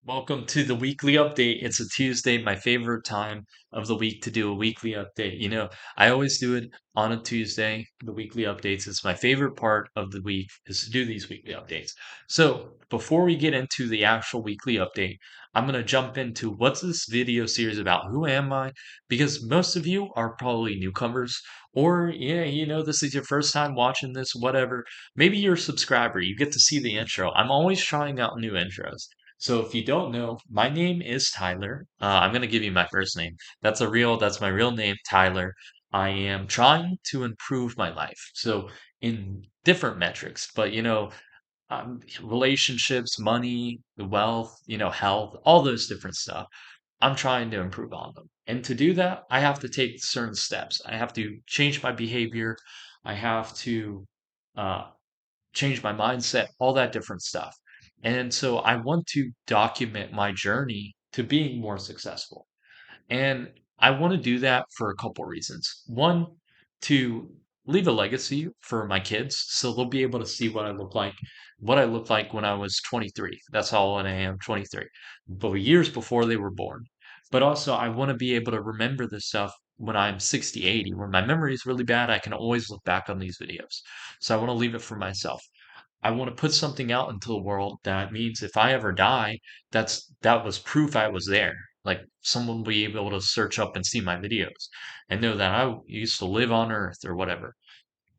Welcome to the weekly update. It's a Tuesday, my favorite time of the week to do a weekly update. I always do it on a Tuesday, the weekly updates. It's my favorite part of the week is to do these weekly updates. So, before we get into the actual weekly update, I'm going to jump into what's this video series about? Who am I? Because most of you are probably newcomers or this is your first time watching this, whatever. Maybe you're a subscriber. You get to see the intro. I'm always trying out new intros. So if you don't know, my name is Tyler. I'm gonna give you my first name. That's my real name, Tyler. I am trying to improve my life. So in different metrics, but relationships, money, wealth, health, all those different stuff. I'm trying to improve on them. And to do that, I have to take certain steps. I have to change my behavior. I have to uh, change my mindset, all that different stuff. And so I want to document my journey to being more successful. And I want to do that for a couple reasons. One, to leave a legacy for my kids so they'll be able to see what I looked like when I was 23. That's how old I am, 23. But years before they were born. But also I want to be able to remember this stuff when I'm 60, 80. When my memory is really bad, I can always look back on these videos. So I want to leave it for myself. I want to put something out into the world that means if I ever die, that was proof I was there. Like someone will be able to search up and see my videos and know that I used to live on Earth or whatever.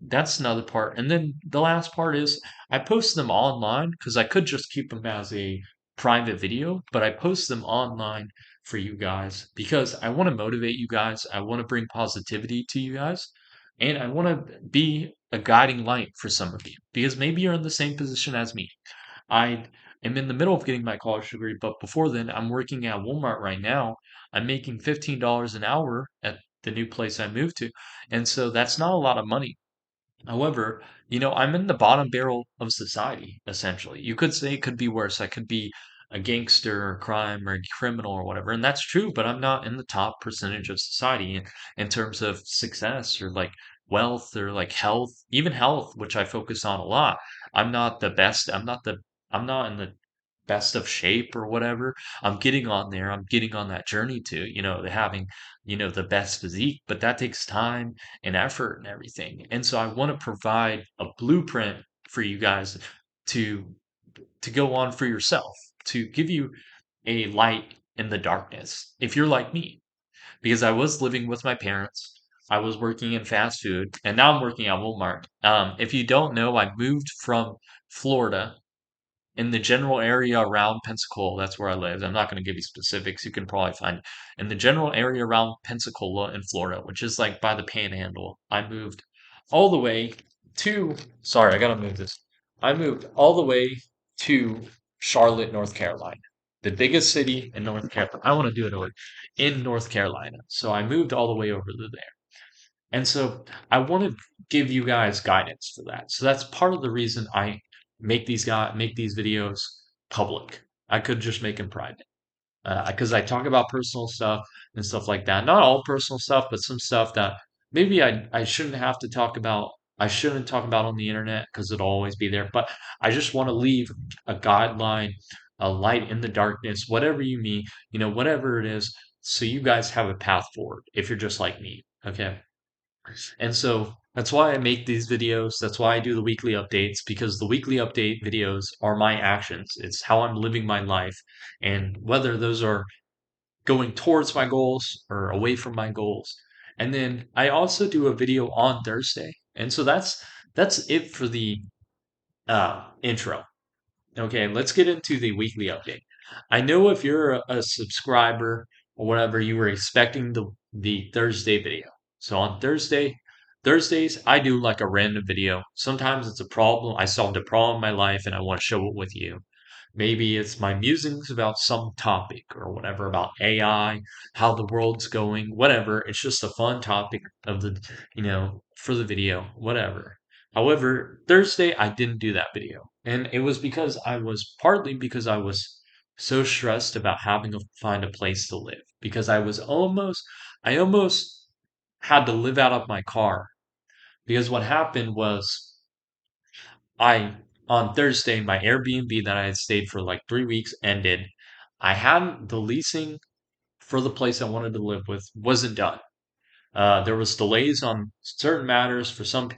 That's another part. And then the last part is I post them online because I could just keep them as a private video, but I post them online for you guys because I want to motivate you guys. I want to bring positivity to you guys. And I want to be a guiding light for some of you because maybe you're in the same position as me. I am in the middle of getting my college degree, but before then, I'm working at Walmart right now. I'm making $15 an hour at the new place I moved to. And so that's not a lot of money. However, I'm in the bottom barrel of society, essentially. You could say it could be worse. I could be a gangster or crime or a criminal or whatever. And that's true, but I'm not in the top percentage of society in terms of success or like wealth or like health, even health, which I focus on a lot. I'm not the best. I'm not in the best of shape or whatever. I'm getting on there. I'm getting on that journey to, having, the best physique, but that takes time and effort and everything. And so I want to provide a blueprint for you guys to go on for yourself, to give you a light in the darkness. If you're like me, because I was living with my parents, I was working in fast food, and now I'm working at Walmart. If you don't know, I moved from Florida in the general area around Pensacola. That's where I live. I'm not going to give you specifics. You can probably find in the general area around Pensacola in Florida, which is like by the Panhandle. I moved all the way to. Sorry, I gotta move this. I moved all the way to Charlotte, North Carolina, the biggest city in North Carolina. I want to do it over in North Carolina. So I moved all the way over to there. And so I want to give you guys guidance for that. So that's part of the reason I make these videos public. I could just make them private because I talk about personal stuff and stuff like that. Not all personal stuff, but some stuff that maybe I shouldn't have to talk about. I shouldn't talk about on the internet because it'll always be there. But I just want to leave a guideline, a light in the darkness, whatever you mean, whatever it is, so you guys have a path forward if you're just like me. Okay. And so that's why I make these videos. That's why I do the weekly updates because the weekly update videos are my actions. It's how I'm living my life. And whether those are going towards my goals or away from my goals. And then I also do a video on Thursday. And so that's it for the intro. Okay, let's get into the weekly update. I know if you're a subscriber or whatever, you were expecting the Thursday video. So on Thursdays, I do like a random video. Sometimes it's a problem. I solved a problem in my life and I want to show it with you. Maybe it's my musings about some topic or whatever about AI, how the world's going, whatever. It's just a fun topic of for the video, whatever. However, Thursday I didn't do that video. And it was because partly because I was so stressed about having to find a place to live because I almost had to live out of my car because what happened was I on Thursday, my Airbnb that I had stayed for like 3 weeks ended. I hadn't the leasing for the place I wanted to live with wasn't done. There was delays on certain matters for some,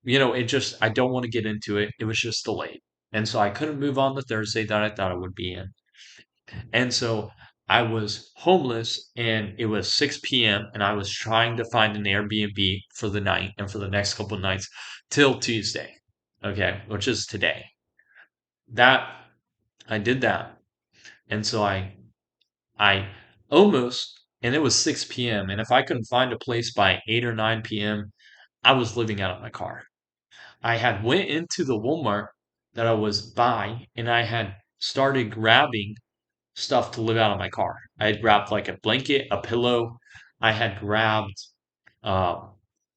it just I don't want to get into it. It was just delayed. And so I couldn't move on the Thursday that I thought I would be in. And so I was homeless and it was 6 p.m. and I was trying to find an Airbnb for the night and for the next couple of nights till Tuesday. Okay, which is today. That I did that. And so I almost and it was 6 p.m. and if I couldn't find a place by 8 or 9 p.m., I was living out of my car. I had went into the Walmart that I was by and I had started grabbing stuff to live out of my car. I had grabbed like a blanket, a pillow. I had grabbed uh,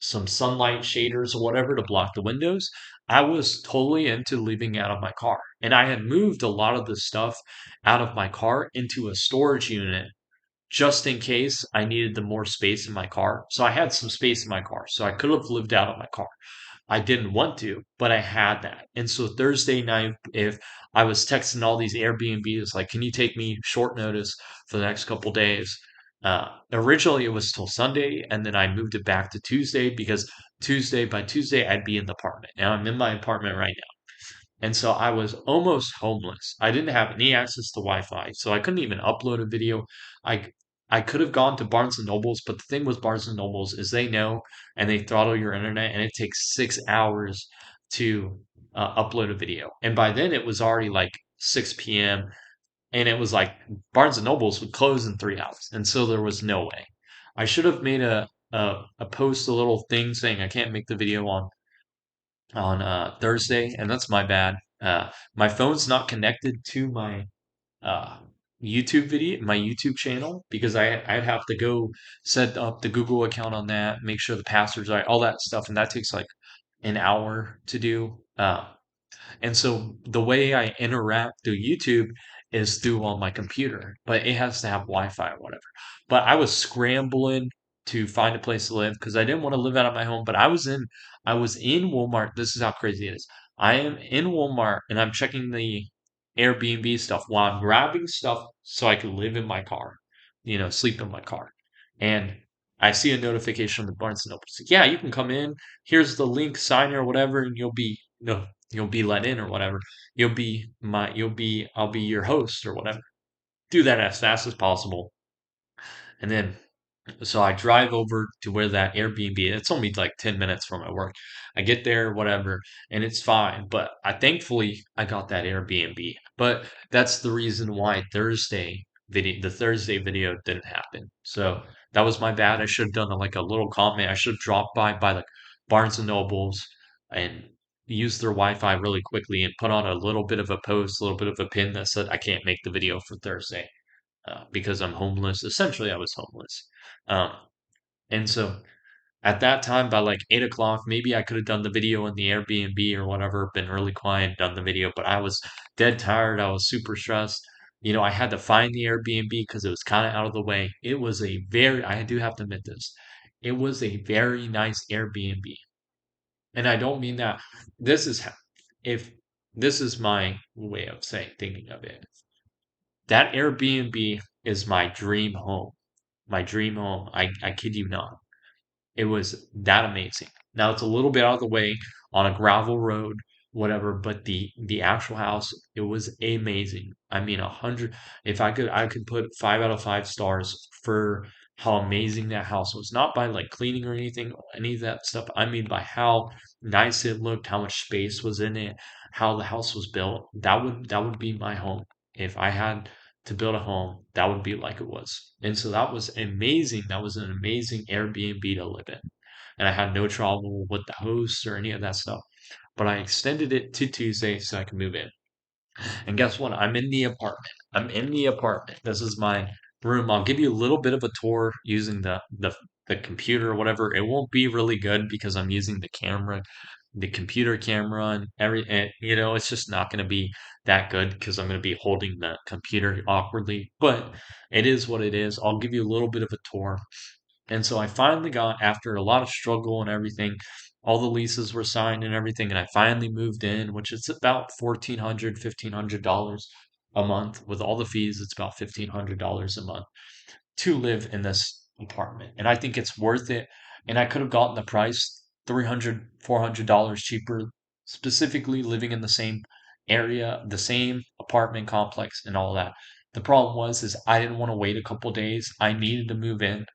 some sunlight shaders or whatever to block the windows. I was totally into leaving out of my car. And I had moved a lot of the stuff out of my car into a storage unit just in case I needed the more space in my car. So I had some space in my car. So I could have lived out of my car. I didn't want to, but I had that. And so Thursday night, if I was texting all these Airbnbs, like, can you take me short notice for the next couple days? Originally, it was till Sunday, and then I moved it back to Tuesday because by Tuesday, I'd be in the apartment. Now I'm in my apartment right now. And so I was almost homeless. I didn't have any access to Wi-Fi, so I couldn't even upload a video. I I could have gone to Barnes and Nobles, but the thing with Barnes and Nobles is they know and they throttle your internet, and it takes 6 hours to upload a video. And by then it was already like 6 p.m. and it was like Barnes and Nobles would close in 3 hours, and so there was no way. I should have made a post, a little thing saying I can't make the video on Thursday, and that's my bad. My phone's not connected to my uh, my YouTube channel, because I'd have to go set up the Google account on that, make sure the password's right, all that stuff, and that takes like an hour to do. And so the way I interact through YouTube is through on my computer, but it has to have Wi-Fi or whatever. But I was scrambling to find a place to live because I didn't want to live out of my home. But I was in Walmart. This is how crazy it is. I am in Walmart and I'm checking the Airbnb stuff while I'm grabbing stuff so I can live in my car, sleep in my car. And I see a notification on the Barnes and Noble. It's like, yeah, you can come in. Here's the link, sign or whatever, and you'll be let in or whatever. I'll be your host or whatever. Do that as fast as possible. And then, so I drive over to where that Airbnb, it's only like 10 minutes from my work. I get there, whatever, and it's fine. But thankfully, I got that Airbnb. But that's the reason why the Thursday video didn't happen. So that was my bad. I should have done like a little comment. I should have dropped by like Barnes and Nobles and used their Wi-Fi really quickly and put on a little bit of a post, a little bit of a pin that said I can't make the video for Thursday because I'm homeless. Essentially, I was homeless. Um, and so at that time, by like 8 o'clock, maybe I could have done the video in the Airbnb or whatever, been really quiet, done the video, but I was dead tired. I was super stressed. I had to find the Airbnb because it was kind of out of the way. I do have to admit this, it was a very nice Airbnb. And I don't mean that. This is how, if this is my way of thinking of it. That Airbnb is my dream home. My dream home. I kid you not. It was that amazing. Now it's a little bit out of the way on a gravel road, whatever, but the actual house, it was amazing. I mean, 100. If I could put 5 out of 5 stars for how amazing that house was. Not by like cleaning or anything, any of that stuff. I mean by how nice it looked, how much space was in it, how the house was built. That would be my home. If I had to build a home, that would be like it was. And so that was amazing. That was an amazing Airbnb to live in. And I had no trouble with the host or any of that stuff. But I extended it to Tuesday so I could move in. And guess what? I'm in the apartment. I'm in the apartment. This is my room. I'll give you a little bit of a tour using the computer or whatever. It won't be really good because I'm using the computer camera and it's just not going to be that good because I'm going to be holding the computer awkwardly. But it is what it is. I'll give you a little bit of a tour. And so I finally got, after a lot of struggle and everything, all the leases were signed and everything, and I finally moved in, which is about $1,400, $1,500 a month. With all the fees, it's about $1,500 a month to live in this apartment. And I think it's worth it. And I could have gotten the price 300, $400 cheaper, specifically living in the same area, the same apartment complex and all that. The problem was is I didn't want to wait a couple days. I needed to move in.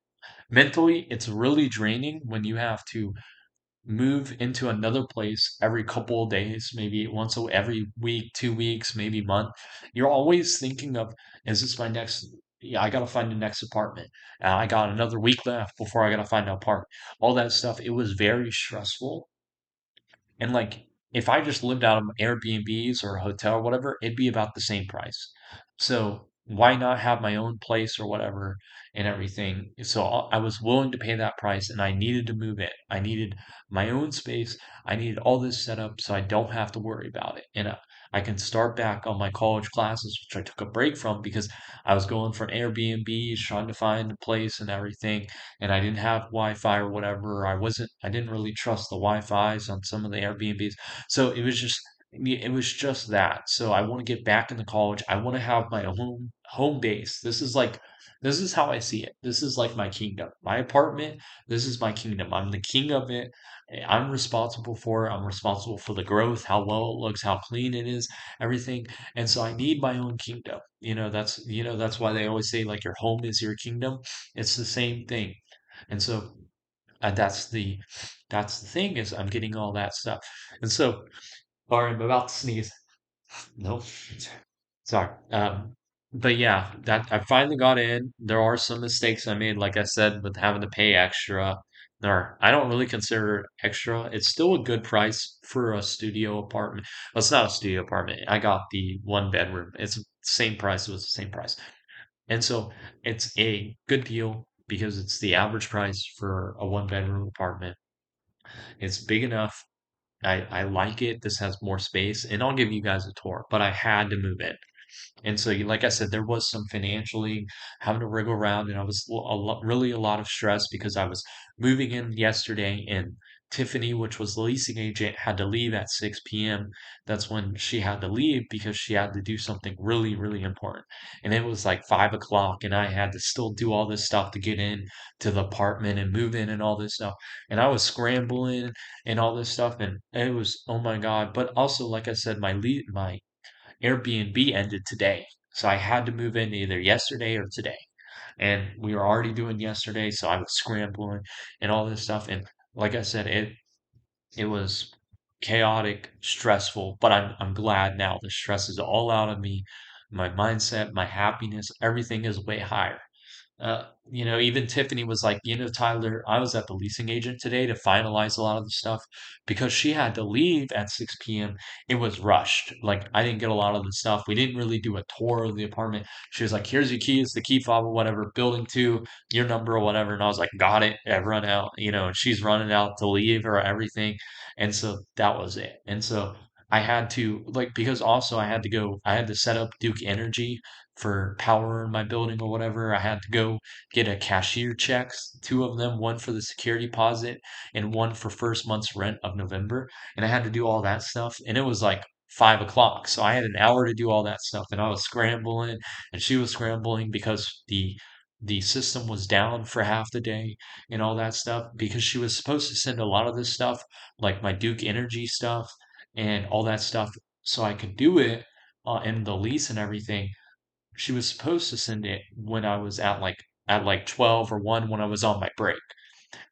Mentally, it's really draining when you have to move into another place every couple of days, maybe every week, 2 weeks, maybe month. You're always thinking of, is this my next? Yeah, I gotta find the next apartment. I got another week left before I gotta find an apartment. All that stuff. It was very stressful. And like, if I just lived out of Airbnbs or a hotel or whatever, it'd be about the same price. So why not have my own place or whatever and everything? So I was willing to pay that price and I needed to move in. I needed my own space. I needed all this set up so I don't have to worry about it. And I can start back on my college classes, which I took a break from because I was going from Airbnbs, trying to find a place and everything and I didn't have Wi-Fi or whatever. I didn't really trust the Wi-Fi's on some of the Airbnbs. So it was just that. So I want to get back into college. I want to have my home base. This is how I see it. This is like my kingdom. My apartment, this is my kingdom. I'm the king of it. I'm responsible for it. I'm responsible for the growth, how well it looks, how clean it is, everything. And so I need my own kingdom. That's why they always say like your home is your kingdom. It's the same thing. And so that's the thing is I'm getting all that stuff. And so, sorry, I'm about to sneeze. Nope. Sorry. But yeah, that I finally got in. There are some mistakes I made, like I said, with having to pay extra. Or I don't really consider it extra. It's still a good price for a studio apartment. Well, it's not a studio apartment. I got the one bedroom. It's the same price. It was the same price. And so it's a good deal because it's the average price for a one bedroom apartment. It's big enough. I like it. This has more space, and I'll give you guys a tour, but I had to move in. And so, like I said, there was some financially having to wriggle around, and I was really a lot of stress because I was moving in yesterday, and Tiffany, which was the leasing agent, had to leave at 6 p.m. That's when she had to leave because she had to do something really, really important. And it was like 5 o'clock, and I had to still do all this stuff to get in to the apartment and move in and all this stuff. And I was scrambling and all this stuff, and it was, oh my God. But also, like I said, my Airbnb ended today. So I had to move in either yesterday or today. And we were already doing yesterday, so I was scrambling and all this stuff. And like I said, it was chaotic, stressful, but I'm glad now. The stress is all out of me. My mindset, my happiness, everything is way higher. Even Tiffany was like, Tyler, I was at the leasing agent today to finalize a lot of the stuff because she had to leave at 6 p.m. It was rushed. Like, I didn't get a lot of the stuff. We didn't really do a tour of the apartment. She was like, here's your keys, the key fob or whatever, building two, your number or whatever. And I was like, got it. I've run out, and she's running out to leave or everything. And so that was it. And so I had to, like, because also I had to set up Duke Energy for power in my building or whatever. I had to go get a cashier checks, two of them, one for the security deposit and one for first month's rent of November. And I had to do all that stuff. And it was like 5 o'clock. So I had an hour to do all that stuff. And I was scrambling and she was scrambling because the system was down for half the day and all that stuff because she was supposed to send a lot of this stuff, like my Duke Energy stuff and all that stuff, so I could do it in the lease and everything. She was supposed to send it when I was at like 12 or 1 when I was on my break.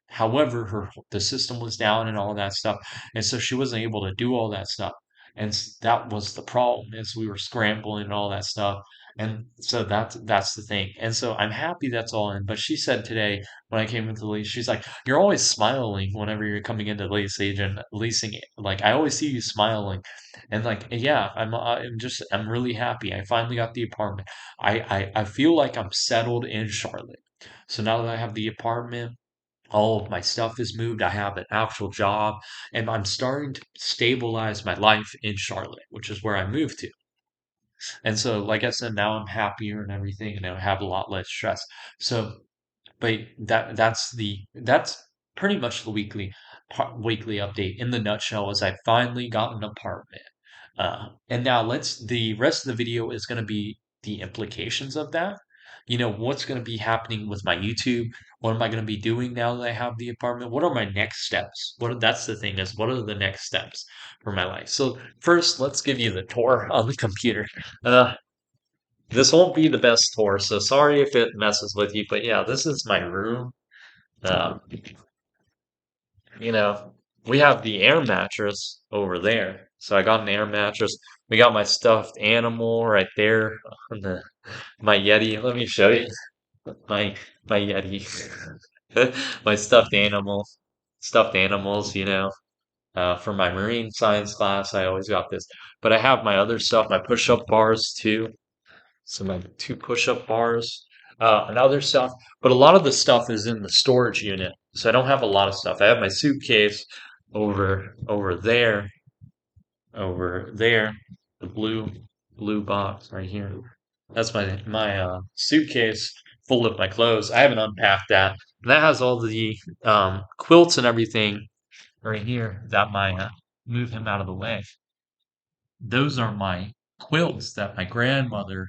However, the system was down and all of that stuff, and so she wasn't able to do all that stuff. And that was the problem is we were scrambling and all that stuff. And so that's the thing. And so I'm happy that's all in. But she said today when I came into the lease, she's like, "You're always smiling whenever you're coming into the lease agent leasing it. Like I always see you smiling." And like, yeah, I'm really happy. I finally got the apartment. I feel like I'm settled in Charlotte. So now that I have the apartment, all of my stuff is moved. I have an actual job, and I'm starting to stabilize my life in Charlotte, which is where I moved to. And so, like I said, now I'm happier and everything, and I have a lot less stress. So, but that's pretty much the weekly update in the nutshell. Is I finally got an apartment. And now the rest of the video is going to be the implications of that. What's going to be happening with my YouTube? What am I going to be doing now that I have the apartment? What are my next steps? That's the thing is, what are the next steps for my life? So first, let's give you the tour on the computer. Uh, this won't be the best tour, so sorry if it messes with you, but yeah, this is my room. Um, you know, we have the air mattress over there. So I got an air mattress. We got my stuffed animal right there on my Yeti. Let me show you my my Yeti. My stuffed animals, for my marine science class, I always got this. But I have my other stuff, my push-up bars too. So my two push-up bars, and other stuff. But a lot of the stuff is in the storage unit. So I don't have a lot of stuff. I have my suitcase over there, the blue box right here. That's my suitcase full of my clothes. I haven't unpacked that. And that has all the quilts and everything right here that my move him out of the way. Those are my quilts that my grandmother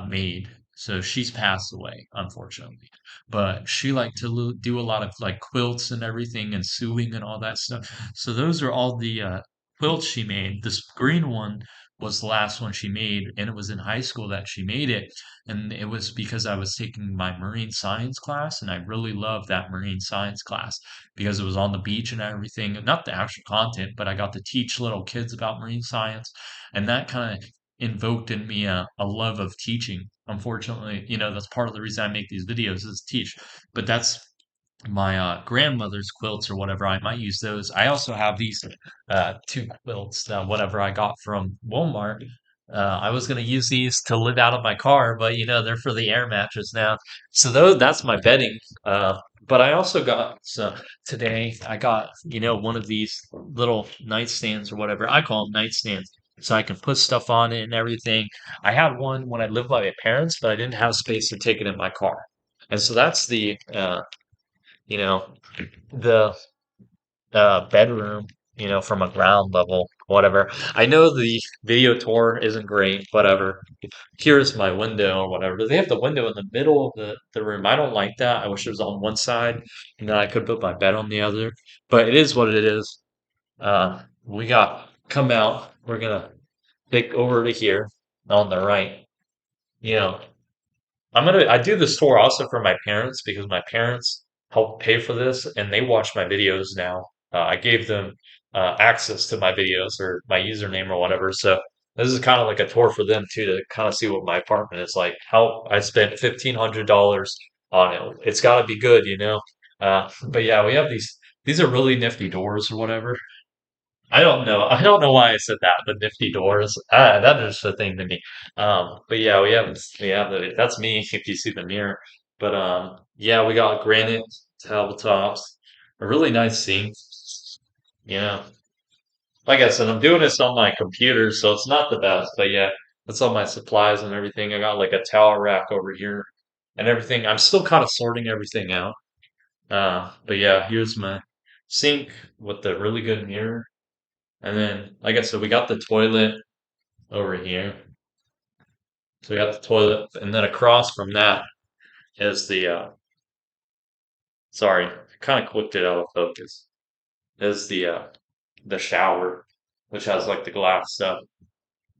made. So she's passed away, unfortunately. But she liked to do a lot of like quilts and everything and sewing and all that stuff. So those are all the quilts she made. This green one was the last one she made, and it was in high school that she made it. And it was because I was taking my marine science class, and I really loved that marine science class because it was on the beach and everything. Not the actual content, but I got to teach little kids about marine science, and that kind of invoked in me a love of teaching. Unfortunately, that's part of the reason I make these videos is teach. But that's my grandmother's quilts or whatever. I might use those. I also have these two quilts, whatever I got from Walmart. I was going to use these to live out of my car, but they're for the air mattress now. So that's my bedding. But I also got today. I got one of these little nightstands or whatever I call them nightstands, so I can put stuff on it and everything. I had one when I lived by my parents, but I didn't have space to take it in my car, and so that's you know, the bedroom, from a ground level, whatever. I know the video tour isn't great, whatever. Here's my window or whatever. They have the window in the middle of the room. I don't like that. I wish it was on one side and then I could put my bed on the other. But it is what it is. We got come out. We're gonna take over to here on the right. You know, I do this tour also for my parents because my parents help pay for this and they watch my videos now. I gave them access to my videos or my username or whatever. So this is kind of like a tour for them too to kind of see what my apartment is like. How I spent $1,500 on it. It's got to be good. But yeah, we have these are really nifty doors or whatever. I don't know. I don't know why I said that, but nifty doors. That is the thing to me. But yeah, we have that's me if you see the mirror. But yeah, we got granite tabletops, a really nice sink. Yeah. Like I said, I'm doing this on my computer, so it's not the best, but yeah, that's all my supplies and everything. I got like a towel rack over here and everything. I'm still kind of sorting everything out. But yeah, here's my sink with the really good mirror. And then, like I said, we got the toilet over here. So we got the toilet, and then across from that is sorry, kind of clicked it out of focus. Is the shower, which has like the glass stuff.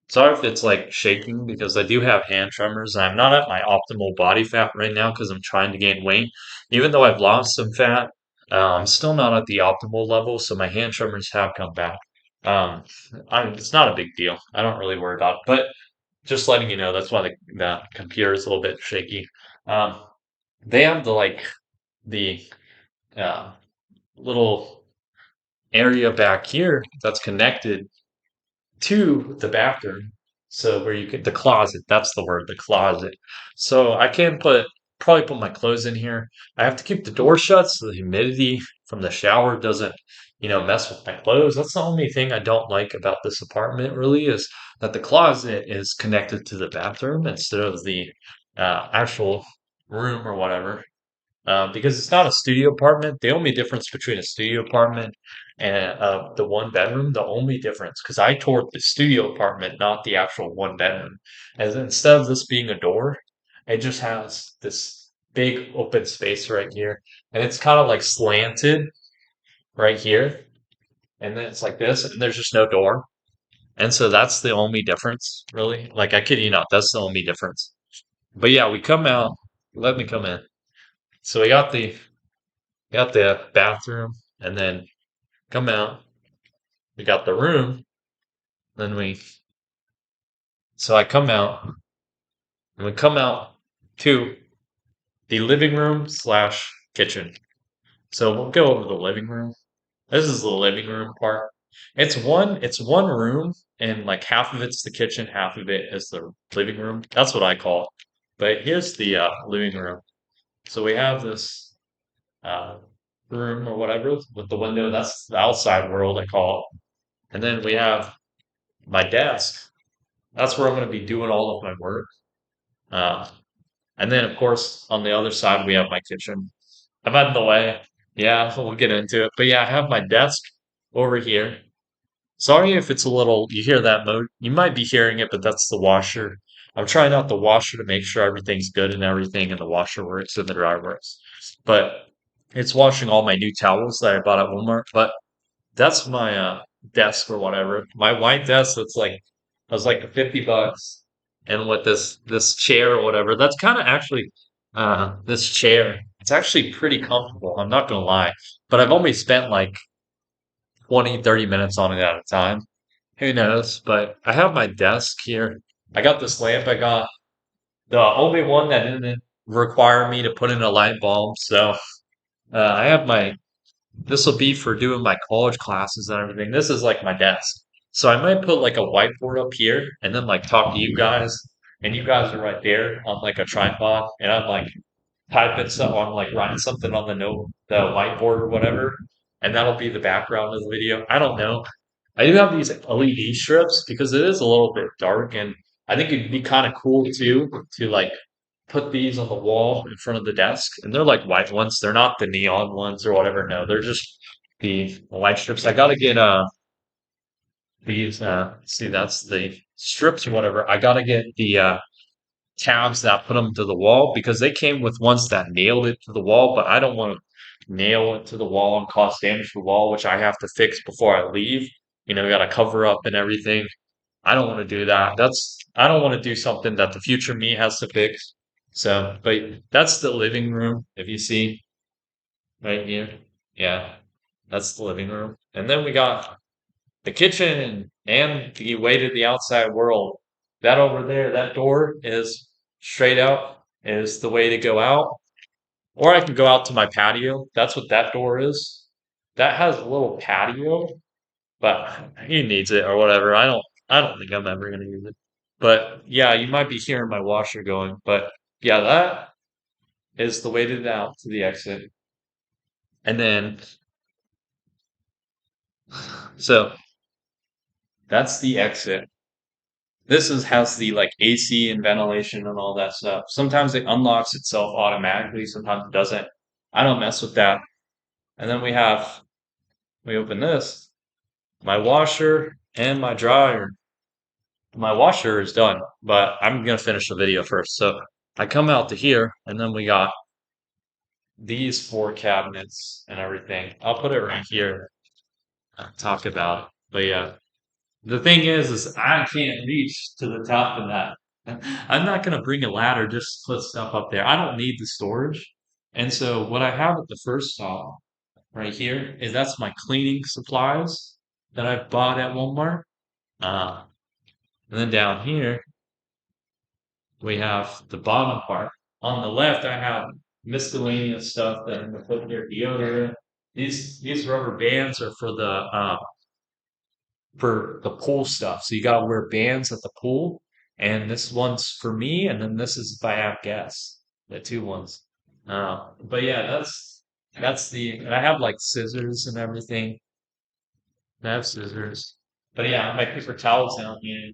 Sorry if it's like shaking because I do have hand tremors. I'm not at my optimal body fat right now because I'm trying to gain weight. Even though I've lost some fat, I'm still not at the optimal level, so my hand tremors have come back. Um, it's not a big deal. I don't really worry about it, but just letting you know, that's why the computer is a little bit shaky. Um, they have the uh, little area back here that's connected to the bathroom. So where you could the closet, that's the word, the closet. So I can probably put my clothes in here. I have to keep the door shut so the humidity from the shower doesn't, mess with my clothes. That's the only thing I don't like about this apartment really is that the closet is connected to the bathroom instead of the actual room or whatever. Because it's not a studio apartment. The only difference between a studio apartment and the one bedroom, the only difference, because I toured the studio apartment, not the actual one bedroom, as instead of this being a door, it just has this big open space right here, and it's kind of like slanted right here, and then it's like this, and there's just no door, and so that's the only difference, really. Like I kid you not, that's the only difference. But yeah, we come out. Let me come in. So we got the bathroom, and then come out. We got the room. Then we so I come out, and we come out to the living room slash kitchen. So we'll go over the living room. This is the living room part. It's one room, and like half of it's the kitchen, half of it is the living room. That's what I call it. But here's the living room. So we have this uh, room or whatever with the window. That's the outside world, I call it. And then we have my desk. That's where I'm going to be doing all of my work. Uh, and then, of course, on the other side, we have my kitchen. I'm out of the way. Yeah, we'll get into it. But yeah, I have my desk over here. Sorry if it's a little, you hear that mode. You might be hearing it, but that's the washer. I'm trying out the washer to make sure everything's good and everything, and the washer works and the dryer works. But it's washing all my new towels that I bought at Walmart. But that's my desk or whatever. My white desk that's like was like 50 bucks. And with this chair or whatever, that's kind of actually this chair. It's actually pretty comfortable. I'm not gonna lie. But I've only spent like 20, 30 minutes on it at a time. Who knows? But I have my desk here. I got this lamp I got. The only one that didn't require me to put in a light bulb. So I have my this will be for doing my college classes and everything. This is like my desk. So I might put like a whiteboard up here and then like talk to you guys. And you guys are right there on like a tripod. And I'm like typing something, I'm like writing something on the whiteboard or whatever. And that'll be the background of the video. I don't know. I do have these LED strips because it is a little bit dark. And I think it'd be kind of cool too to like put these on the wall in front of the desk, and they're like white ones. They're not the neon ones or whatever. No, they're just the light strips. I gotta get these see that's the strips or whatever. I gotta get the tabs that put them to the wall because they came with ones that nailed it to the wall, but I don't want to nail it to the wall and cause damage to the wall, which I have to fix before I leave. We gotta cover up and everything. I don't want to do that. I don't want to do something that the future me has to fix. So, but that's the living room. If you see right here, yeah, that's the living room. And then we got the kitchen and the way to the outside world. That over there, that door is straight out, is the way to go out. Or I can go out to my patio. That's what that door is. That has a little patio, but he needs it or whatever. I don't think I'm ever gonna use it. But yeah, you might be hearing my washer going. But yeah, that is the way to the out to the exit. And then so that's the exit. This is has the like AC and ventilation and all that stuff. Sometimes it unlocks itself automatically, sometimes it doesn't. I don't mess with that. And then we open this, my washer and my dryer. My washer is done, but I'm gonna finish the video first. So I come out to here, and then we got these four cabinets and everything. I'll put it right here. Talk about it. But yeah, the thing is I can't reach to the top of that. I'm not gonna bring a ladder just to put stuff up there. I don't need the storage. And so what I have at the first stop right here is that's my cleaning supplies that I bought at Walmart. Uh, and then down here we have the bottom part. On the left, I have miscellaneous stuff that I'm gonna put here, deodorant. These rubber bands are for the pool stuff. So you gotta wear bands at the pool, and this one's for me, and then this is if I have guests. The two ones. But yeah, that's the. And I have like scissors and everything. I have scissors. But yeah, my paper towels down here,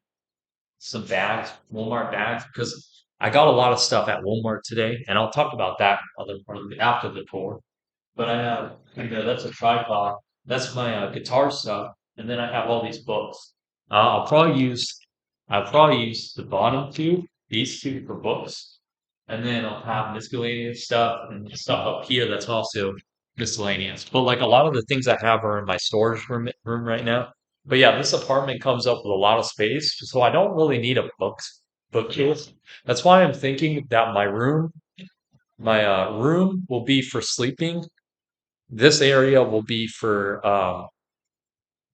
some bags, Walmart bags, because I got a lot of stuff at Walmart today, and I'll talk about that other part of after the tour. But I have, that's a tripod. That's my guitar stuff, and then I have all these books. I'll probably use the bottom two, these two for books, and then I'll have miscellaneous stuff and stuff up here that's also miscellaneous. But like a lot of the things I have are in my storage room right now. But yeah, this apartment comes up with a lot of space, so I don't really need a bookcase. That's why I'm thinking that my room will be for sleeping. This area will be for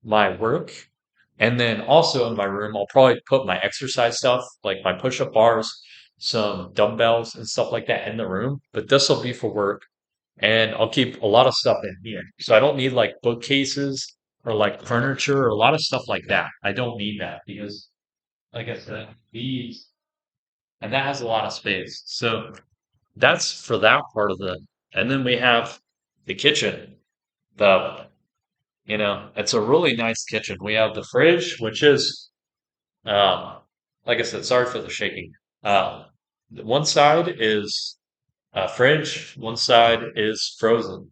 my work. And then also in my room, I'll probably put my exercise stuff, like my push-up bars, some dumbbells and stuff like that in the room. But this will be for work. And I'll keep a lot of stuff in here. So I don't need like bookcases or like furniture or a lot of stuff like that. I don't need that because, like I said, these, and that has a lot of space. So that's for that part of the, and then we have the kitchen. The it's a really nice kitchen. We have the fridge, which is, um, like I said, sorry for the shaking. Uh, one side is fridge, one side is frozen.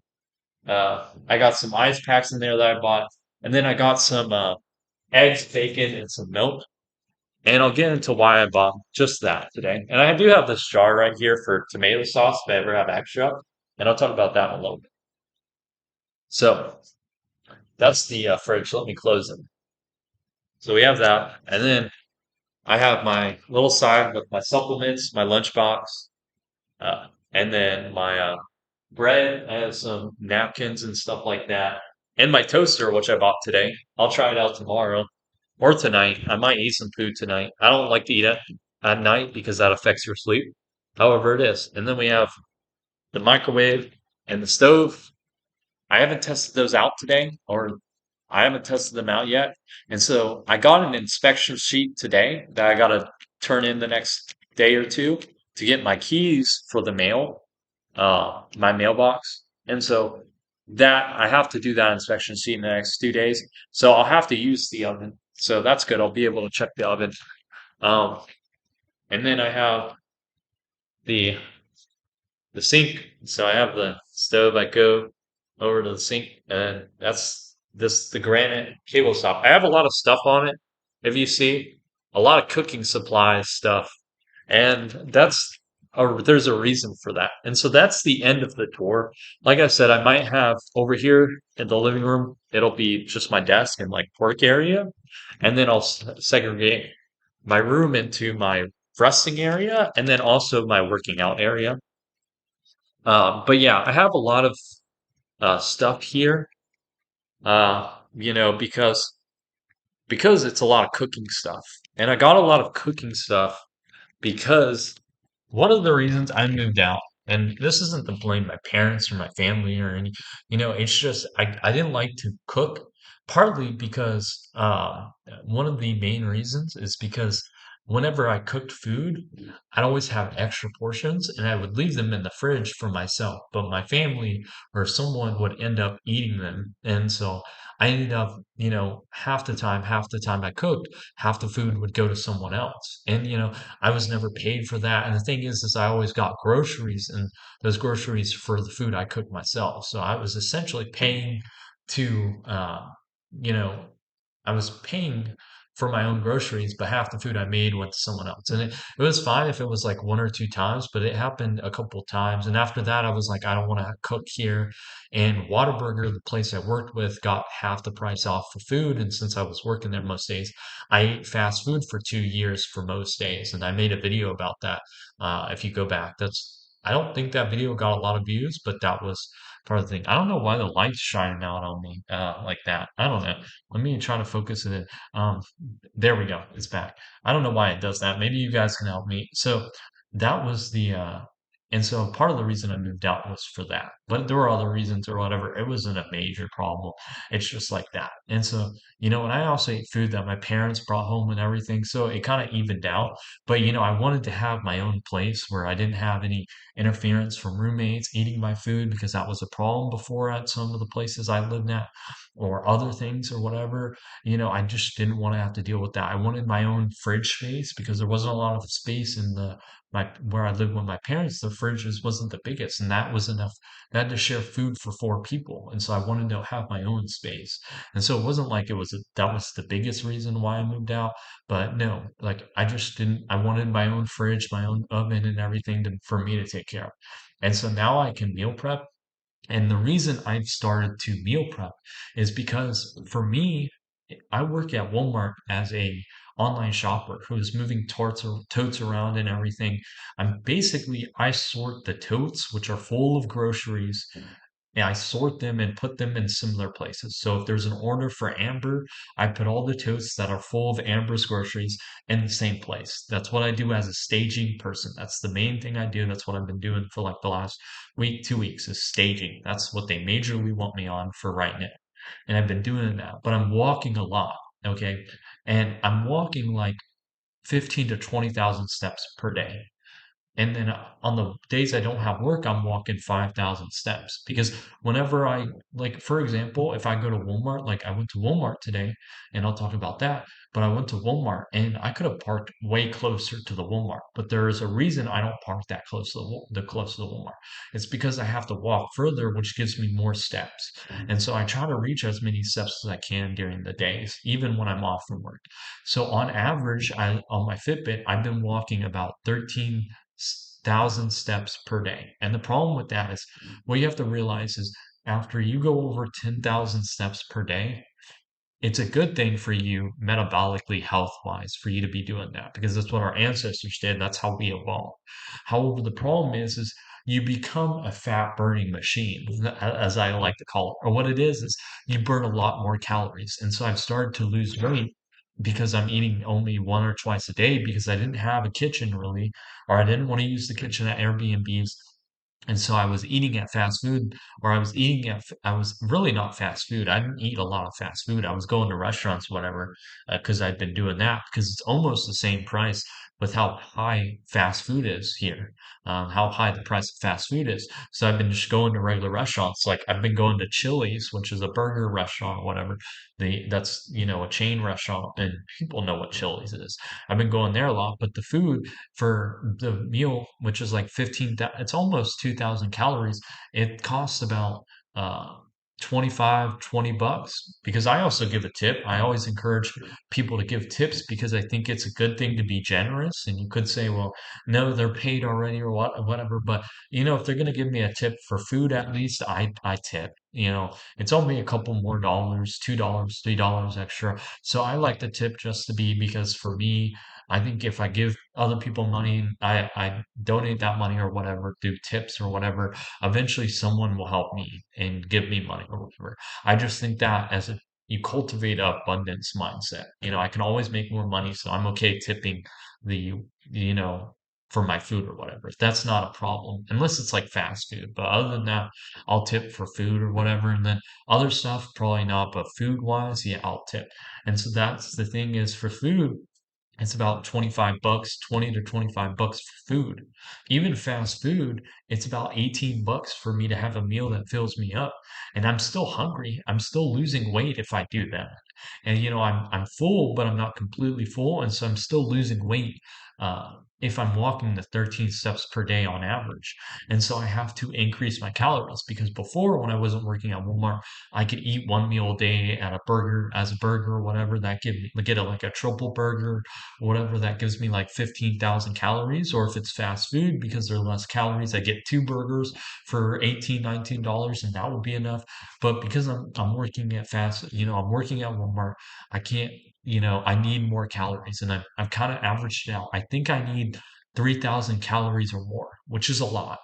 I got some ice packs in there that I bought, and then I got some eggs, bacon, and some milk. And I'll get into why I bought just that today. And I do have this jar right here for tomato sauce if I ever have extra, and I'll talk about that in a little bit. So that's the fridge. Let me close it. So we have that, and then I have my little side with my supplements, my lunchbox, and then my bread. I have some napkins and stuff like that, and my toaster, which I bought today. I'll try it out tomorrow or tonight. I might eat some food tonight. I don't like to eat it at night because that affects your sleep. However, it is. And then we have the microwave and the stove. I haven't tested those out today, or I haven't tested them out yet. And so I got an inspection sheet today that I got to turn in the next day or two to get my keys for the mail, my mailbox. And so that I have to do that inspection sheet in the next 2 days. So I'll have to use the oven. So that's good. I'll be able to check the oven. Um, and then I have the the sink. So I have the stove. I go over to the sink, and that's the granite cable top. I have a lot of stuff on it. If you see, a lot of cooking supplies stuff, and there's a reason for that. And so that's the end of the tour. Like I said, I might have over here in the living room. It'll be just my desk and like work area, and then I'll segregate my room into my resting area and then also my working out area. But yeah, I have a lot of stuff here, because it's a lot of cooking stuff. And I got a lot of cooking stuff because one of the reasons I moved out, and this isn't to blame my parents or my family or any, it's just I didn't like to cook, partly because one of the main reasons is because whenever I cooked food, I'd always have extra portions and I would leave them in the fridge for myself, but my family or someone would end up eating them. And so I ended up, half the time I cooked, half the food would go to someone else. And, I was never paid for that. And the thing is I always got groceries and those groceries for the food I cooked myself. So I was essentially paying to, you know, I was paying for my own groceries, but half the food I made went to someone else. And it was fine if it was like one or two times, but it happened a couple of times. And after that, I was like, I don't want to cook here. And Whataburger, the place I worked with, got half the price off for food. And since I was working there most days, I ate fast food for 2 years for most days. And I made a video about that. If you go back, I don't think that video got a lot of views, but that was part of the thing. I don't know why the light's shining out on me like that. I don't know. Let me try to focus it in. There we go. It's back. I don't know why it does that. Maybe you guys can help me. So that was and so part of the reason I moved out was for that. But there were other reasons or whatever. It wasn't a major problem. It's just like that. And so, and I also ate food that my parents brought home and everything. So it kind of evened out. But, I wanted to have my own place where I didn't have any interference from roommates eating my food because that was a problem before at some of the places I lived at or other things or whatever. I just didn't want to have to deal with that. I wanted my own fridge space because there wasn't a lot of space in the my where I lived with my parents, the fridges wasn't the biggest, and that was enough. I had to share food for four people, and so I wanted to have my own space. And so it wasn't like that was the biggest reason why I moved out, but no, like I just didn't. I wanted my own fridge, my own oven, and everything for me to take care of. And so now I can meal prep, and the reason I've started to meal prep is because for me, I work at Walmart as a online shopper who is moving totes around and everything. I sort the totes, which are full of groceries, and I sort them and put them in similar places. So if there's an order for Amber, I put all the totes that are full of Amber's groceries in the same place. That's what I do as a staging person. That's the main thing I do. That's what I've been doing for like the last week, 2 weeks is staging. That's what they majorly want me on for right now. And I've been doing that, but I'm walking a lot. Okay. And I'm walking like 15 to 20,000 steps per day. And then on the days I don't have work, I'm walking 5,000 steps because whenever like, for example, if I go to Walmart, like I went to Walmart today and I'll talk about that, but I went to Walmart and I could have parked way closer to the Walmart, but there is a reason I don't park that close to the close to the Walmart. It's because I have to walk further, which gives me more steps. And so I try to reach as many steps as I can during the days, even when I'm off from work. So on average, on my Fitbit, I've been walking about 13,000 steps per day. And the problem with that is what you have to realize is after you go over 10,000 steps per day, it's a good thing for you metabolically health wise for you to be doing that because that's what our ancestors did. That's how we evolved. However, the problem is you become a fat burning machine, as I like to call it. Or what it is you burn a lot more calories. And so I've started to lose weight because I'm eating only one or twice a day because I didn't have a kitchen really, or I didn't want to use the kitchen at Airbnbs. And so I was eating at fast food, or I was really not fast food. I didn't eat a lot of fast food. I was going to restaurants, whatever, because I'd been doing that because it's almost the same price with how high fast food is here, how high the price of fast food is. So I've been just going to regular restaurants. Like I've been going to Chili's, which is a burger restaurant, or whatever. That's, a chain restaurant, and people know what Chili's is. I've been going there a lot, but the food for the meal, which is like it's almost 2,000 calories. It costs about uh, 25, $20 because I also give a tip. I always encourage people to give tips because I think it's a good thing to be generous. And you could say, well, no, they're paid already or whatever. But, if they're going to give me a tip for food, at least I tip. It's only a couple more dollars, $2, $3 extra. So I like the tip just to be because for me, I think if I give other people money, I donate that money or whatever through tips or whatever, eventually someone will help me and give me money or whatever. I just think that you cultivate a abundance mindset. I can always make more money, so I'm okay tipping the, you know, for my food or whatever. That's not a problem, unless it's like fast food. But other than that, I'll tip for food or whatever. And then other stuff, probably not. But food wise, yeah, I'll tip. And so that's the thing is for food, it's about 25 bucks, 20 to 25 bucks for food. Even fast food, it's about 18 bucks for me to have a meal that fills me up. And I'm still hungry. I'm still losing weight if I do that. And I'm full, but I'm not completely full, and so I'm still losing weight if I'm walking the 13 steps per day on average. And so I have to increase my calories because before, when I wasn't working at Walmart, I could eat one meal a day at a burger as a burger or whatever that give me get like a triple burger or whatever that gives me like 15,000 calories. Or if it's fast food because there are less calories, I get two burgers for 18, $19, and that would be enough. But because I'm working at I'm working at Walmart, I can't, I need more calories, and I've kind of averaged it out. I think I need 3,000 calories or more, which is a lot.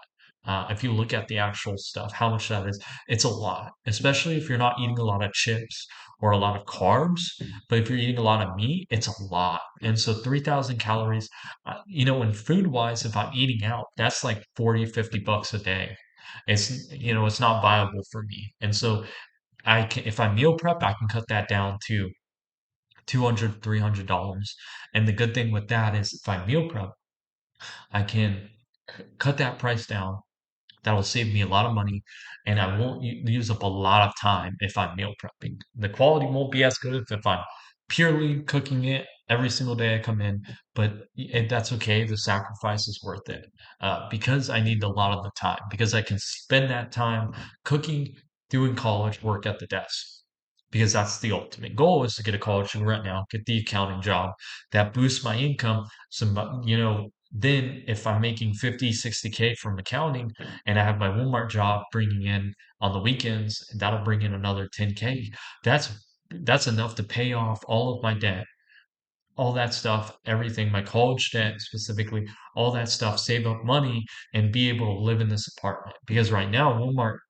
If you look at the actual stuff, how much that is, it's a lot, especially if you're not eating a lot of chips or a lot of carbs. But if you're eating a lot of meat, it's a lot. And so 3,000 calories, and food wise, if I'm eating out, that's like 40, $50 a day. It's not viable for me. And so if I meal prep, I can cut that down to 200, $300. And the good thing with that is if I meal prep, I can cut that price down. That'll save me a lot of money, and I won't use up a lot of time if I'm meal prepping. The quality won't be as good if I'm purely cooking it every single day I come in, but that's okay. The sacrifice is worth it because I need a lot of the time because I can spend that time cooking, doing college work at the desk. Because that's the ultimate goal is to get a college degree right now, get the accounting job that boosts my income. So, then if I'm making 50, 60K from accounting and I have my Walmart job bringing in on the weekends, that'll bring in another 10K. That's that's enough to pay off all of my debt, all that stuff, everything, my college debt specifically, all that stuff, save up money and be able to live in this apartment. Because right now,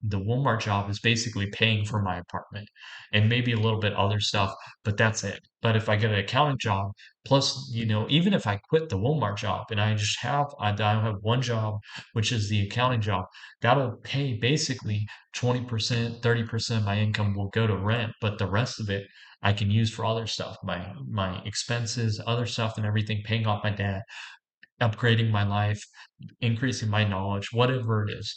the Walmart job is basically paying for my apartment and maybe a little bit other stuff, but that's it. But if I get an accounting job, plus, even if I quit the Walmart job and I have one job, which is the accounting job, that'll pay basically 20%, 30% of my income will go to rent, but the rest of it I can use for other stuff, my expenses, other stuff and everything, paying off my debt, upgrading my life, increasing my knowledge, whatever it is.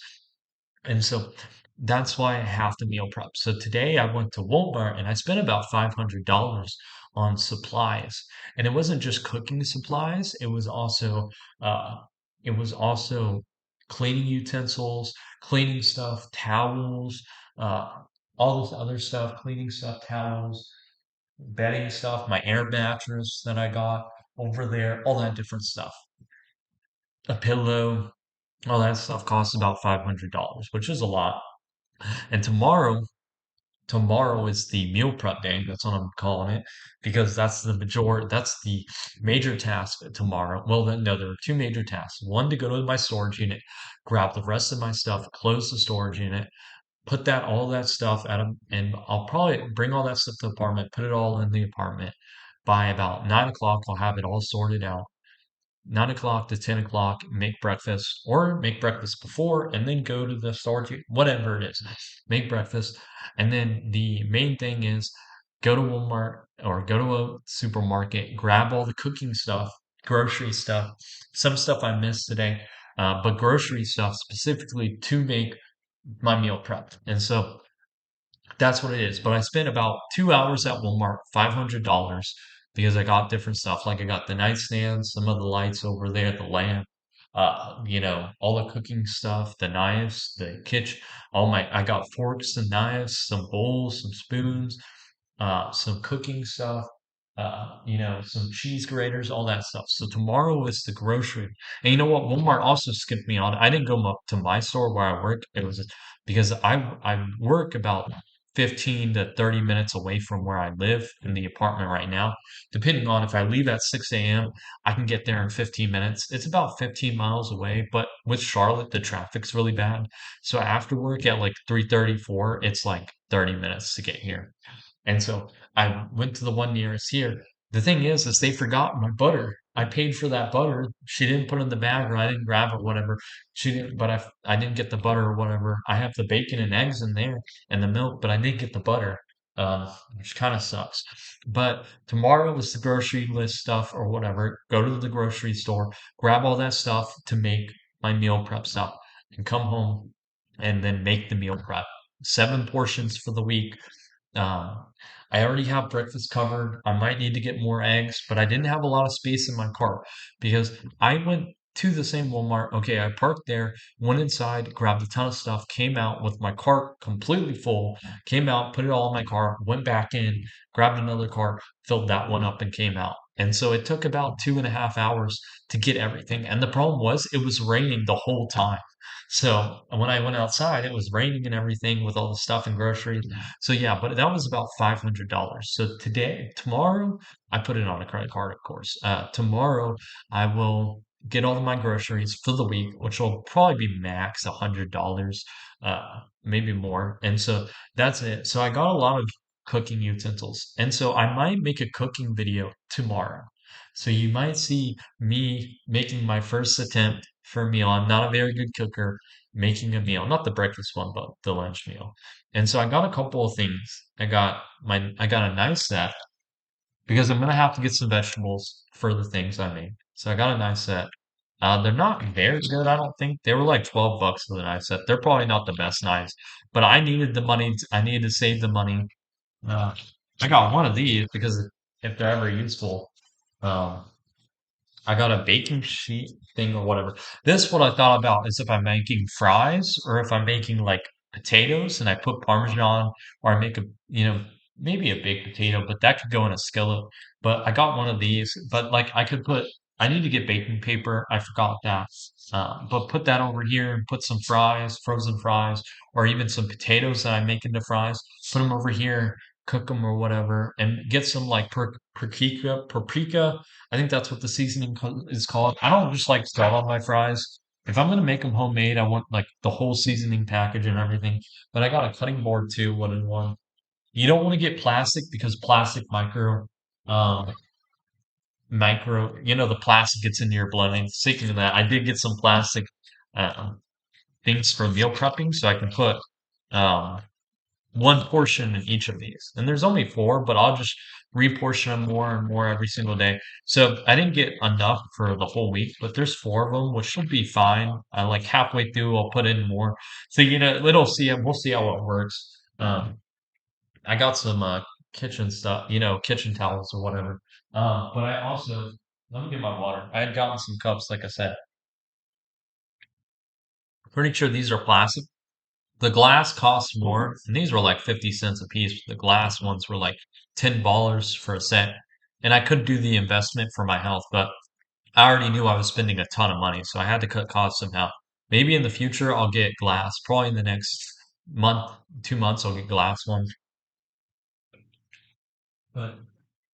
And so that's why I have to meal prep. So today I went to Walmart and I spent about $500 on supplies. And it wasn't just cooking supplies, uh it was also cleaning utensils, cleaning stuff, towels, uh all this other stuff, cleaning stuff, towels, bedding stuff, my air mattress that I got over there, all that different stuff. A pillow, all that stuff costs about $500, which is a lot. And tomorrow is the meal prep day. That's what I'm calling it because that's the major task tomorrow. Well, then, no, there are two major tasks. One to go to my storage unit, grab the rest of my stuff, close the storage unit, put all that stuff and I'll probably bring all that stuff to the apartment, put it all in the apartment. By about 9 o'clock, I'll have it all sorted out. 9 o'clock to 10 o'clock, make breakfast or make breakfast before and then go to the storage, whatever it is, make breakfast. And then the main thing is go to Walmart or go to a supermarket, grab all the cooking stuff, grocery stuff, some stuff I missed today, but grocery stuff specifically to make my meal prep. And so that's what it is. But I spent about 2 hours at Walmart, $500 because I got different stuff. Like I got the nightstand, some of the lights over there, the lamp, all the cooking stuff, the knives, the kitchen, I got forks and knives, some bowls, some spoons, some cooking stuff, some cheese graters, all that stuff. So tomorrow is the grocery. And you know what? Walmart also skipped me on. I didn't go up to my store where I work. It was because I work about 15 to 30 minutes away from where I live in the apartment right now. Depending on if I leave at 6 a.m., I can get there in 15 minutes. It's about 15 miles away, but with Charlotte, the traffic's really bad. So after work at like 3:34, it's like 30 minutes to get here. And so I went to the one nearest here. The thing is they forgot my butter. I paid for that butter. She didn't put it in the bag or I didn't grab it, whatever. She didn't, but I didn't get the butter or whatever. I have the bacon and eggs in there and the milk, but I didn't get the butter, which kind of sucks. But tomorrow is the grocery list stuff or whatever. Go to the grocery store, grab all that stuff to make my meal prep stuff and come home and then make the meal prep. 7 portions for the week. um, I already have breakfast covered. I might need to get more eggs, but I didn't have a lot of space in my cart because I went to the same Walmart. Okay, I parked there, went inside, grabbed a ton of stuff, came out with my cart completely full, came out, put it all in my car, went back in, grabbed another cart, filled that one up, and came out. And so it took about 2.5 hours to get everything. And the problem was it was raining the whole time. So when I went outside, it was raining and everything with all the stuff and groceries. So yeah, but that was about $500. So tomorrow, I put it on a credit card, of course. Tomorrow, I will get all of my groceries for the week, which will probably be max $100, maybe more. And so that's it. So I got a lot of cooking utensils, and so I might make a cooking video tomorrow. So you might see me making my first attempt for a meal. I'm not a very good cooker, making a meal, not the breakfast one, but the lunch meal. And so I got a couple of things. I got a nice set because I'm gonna have to get some vegetables for the things I made. So I got a nice set. They're not very good, I don't think. They were like 12 bucks for the knife set. They're probably not the best knives, but I needed the money. I needed to save the money. Uh, I got one of these because if they're ever useful. Um, I got a baking sheet thing or whatever. This what I thought about is if I'm making fries or if I'm making like potatoes and I put Parmesan or I make a, maybe a baked potato, but that could go in a skillet. But I got one of these, but like I need to get baking paper. I forgot that. But put that over here and put some fries, frozen fries, or even some potatoes that I make into fries. Put them over here, cook them or whatever, and get some like paprika. I think that's what the seasoning is called. I don't just like salt on my fries. If I'm gonna make them homemade, I want like the whole seasoning package and everything. But I got a cutting board too, one in one. You don't want to get plastic because plastic um, the plastic gets into your blood. And speaking of that, I did get some plastic uh, things for meal prepping, so I can put um, one portion in each of these. And there's only four, but I'll just reportion them more and more every single day. So I didn't get enough for the whole week, but there's four of them, which should be fine. I like halfway through, I'll put in more. So we'll see how it works. I got some kitchen stuff, kitchen towels or whatever. But I also let me get my water. I had gotten some cups, like I said. Pretty sure these are plastic. The glass costs more, and these were like 50 cents a piece. The glass ones were like $10 for a set. And I could do the investment for my health, but I already knew I was spending a ton of money, so I had to cut costs somehow. Maybe in the future I'll get glass. Probably in the next month, 2 months, I'll get glass ones. But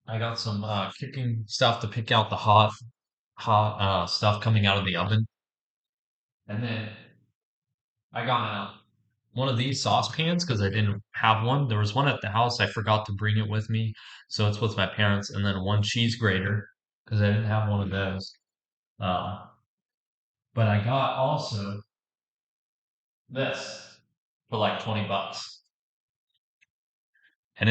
I got some cooking stuff to pick out the hot stuff coming out of the oven. And then I got one of these saucepans because I didn't have one. There was one at the house. I forgot to bring it with me. So it's with my parents. And then one cheese grater because I didn't have one of those. Uh, but I got also this for like 20 bucks. And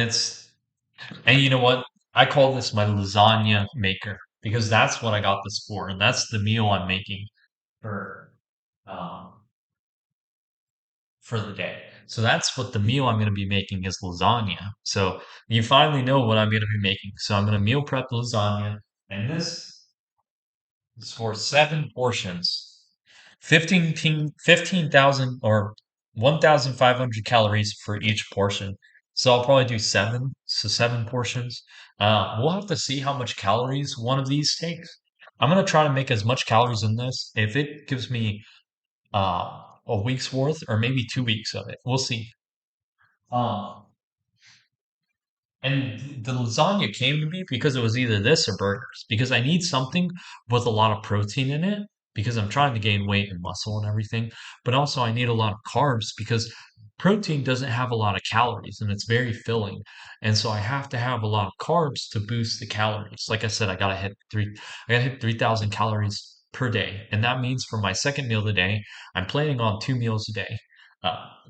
and you know what? I call this my lasagna maker because that's what I got this for. And that's the meal I'm making for, um, for the day. So that's what the meal I'm going to be making is lasagna. So you finally know what I'm going to be making. So I'm going to meal prep lasagna, and this is for 7 portions, 15,000 or 1,500 calories for each portion. So I'll probably do seven, so 7 portions. We'll have to see how much calories one of these takes. I'm going to try to make as much calories in this. If it gives me a week's worth or maybe 2 weeks of it. We'll see. Um, and the lasagna came to me because it was either this or burgers, because I need something with a lot of protein in it because I'm trying to gain weight and muscle and everything. But also, I need a lot of carbs because protein doesn't have a lot of calories and it's very filling. And so I have to have a lot of carbs to boost the calories. Like I said, I gotta hit 3,000 calories per day. And that means for my second meal of the day, I'm planning on 2 meals a day.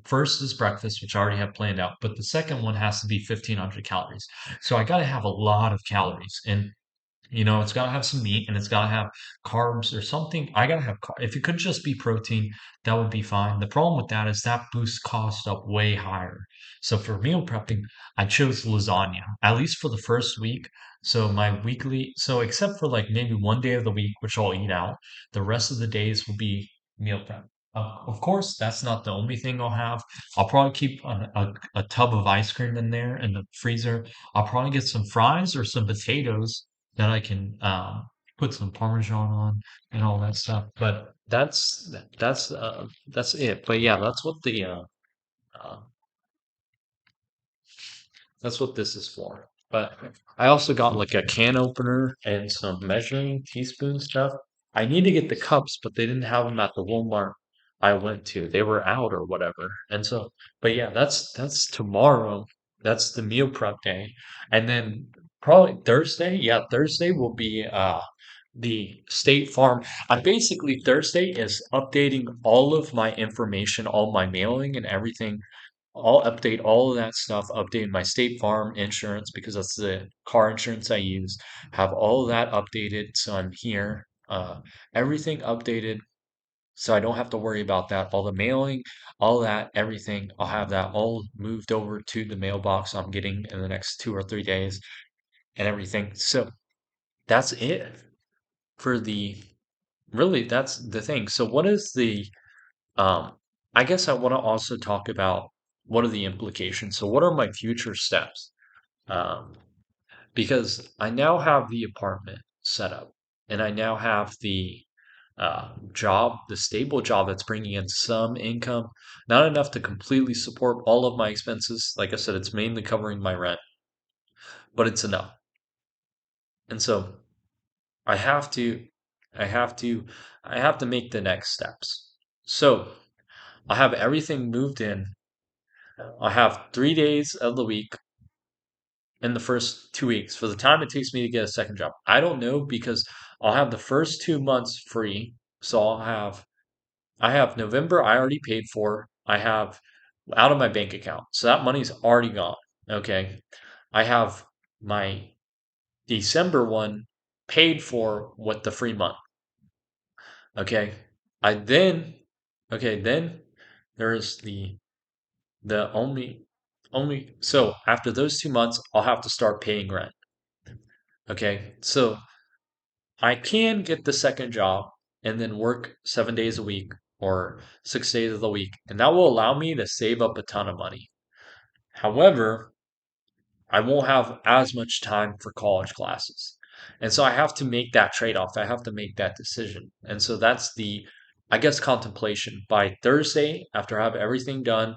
First is breakfast, which I already have planned out, but the second one has to be 1,500 calories. So I got to have a lot of calories. And it's got to have some meat and it's got to have carbs or something. I got to have, if it could just be protein, that would be fine. The problem with that is that boosts cost up way higher. So for meal prepping, I chose lasagna, at least for the first week. So except for like maybe one day of the week, which I'll eat out, the rest of the days will be meal prep. Of course, that's not the only thing I'll have. I'll probably keep a tub of ice cream in there in the freezer. I'll probably get some fries or some potatoes that I can put some Parmesan on and all that stuff. But that's it. But yeah, uh, that's what this is for. But I also got like a can opener and some measuring teaspoon stuff. I need to get the cups, but they didn't have them at the Walmart I went to. They were out or whatever. And so, but yeah, that's tomorrow. That's the meal prep day. And then probably Thursday, yeah, Thursday will be the State Farm. I basically Thursday is updating all of my information, all my mailing and everything. I'll update all of that stuff, update my State Farm insurance because that's the car insurance I use. Have all of that updated so I'm here. Everything updated so I don't have to worry about that. All the mailing, all that, everything, I'll have that all moved over to the mailbox I'm getting in the next 2 or 3 days and everything. So that's it for the really that's the thing. So what is the um I guess I want to also talk about what are the implications. So what are my future steps? Um because I now have the apartment set up and I now have the job, the stable job that's bringing in some income, not enough to completely support all of my expenses. Like I said, it's mainly covering my rent, but it's enough. And so I have to, I have to, I have to make the next steps. So I have everything moved in. I have 3 days of the week in the first 2 weeks for the time it takes me to get a second job. I don't know because I'll have the first 2 months free. So I have November I already paid for. I have out of my bank account. So that money's already gone. Okay. I have my December one paid for with the free month. Okay. I then okay, then there's the only so after those 2 months I'll have to start paying rent. Okay. So I can get the second job and then work 7 days a week or 6 days of the week, and that will allow me to save up a ton of money. However, I won't have as much time for college classes. And so I have to make that trade off. I have to make that decision. And so that's the, I guess, contemplation. By Thursday, after I have everything done,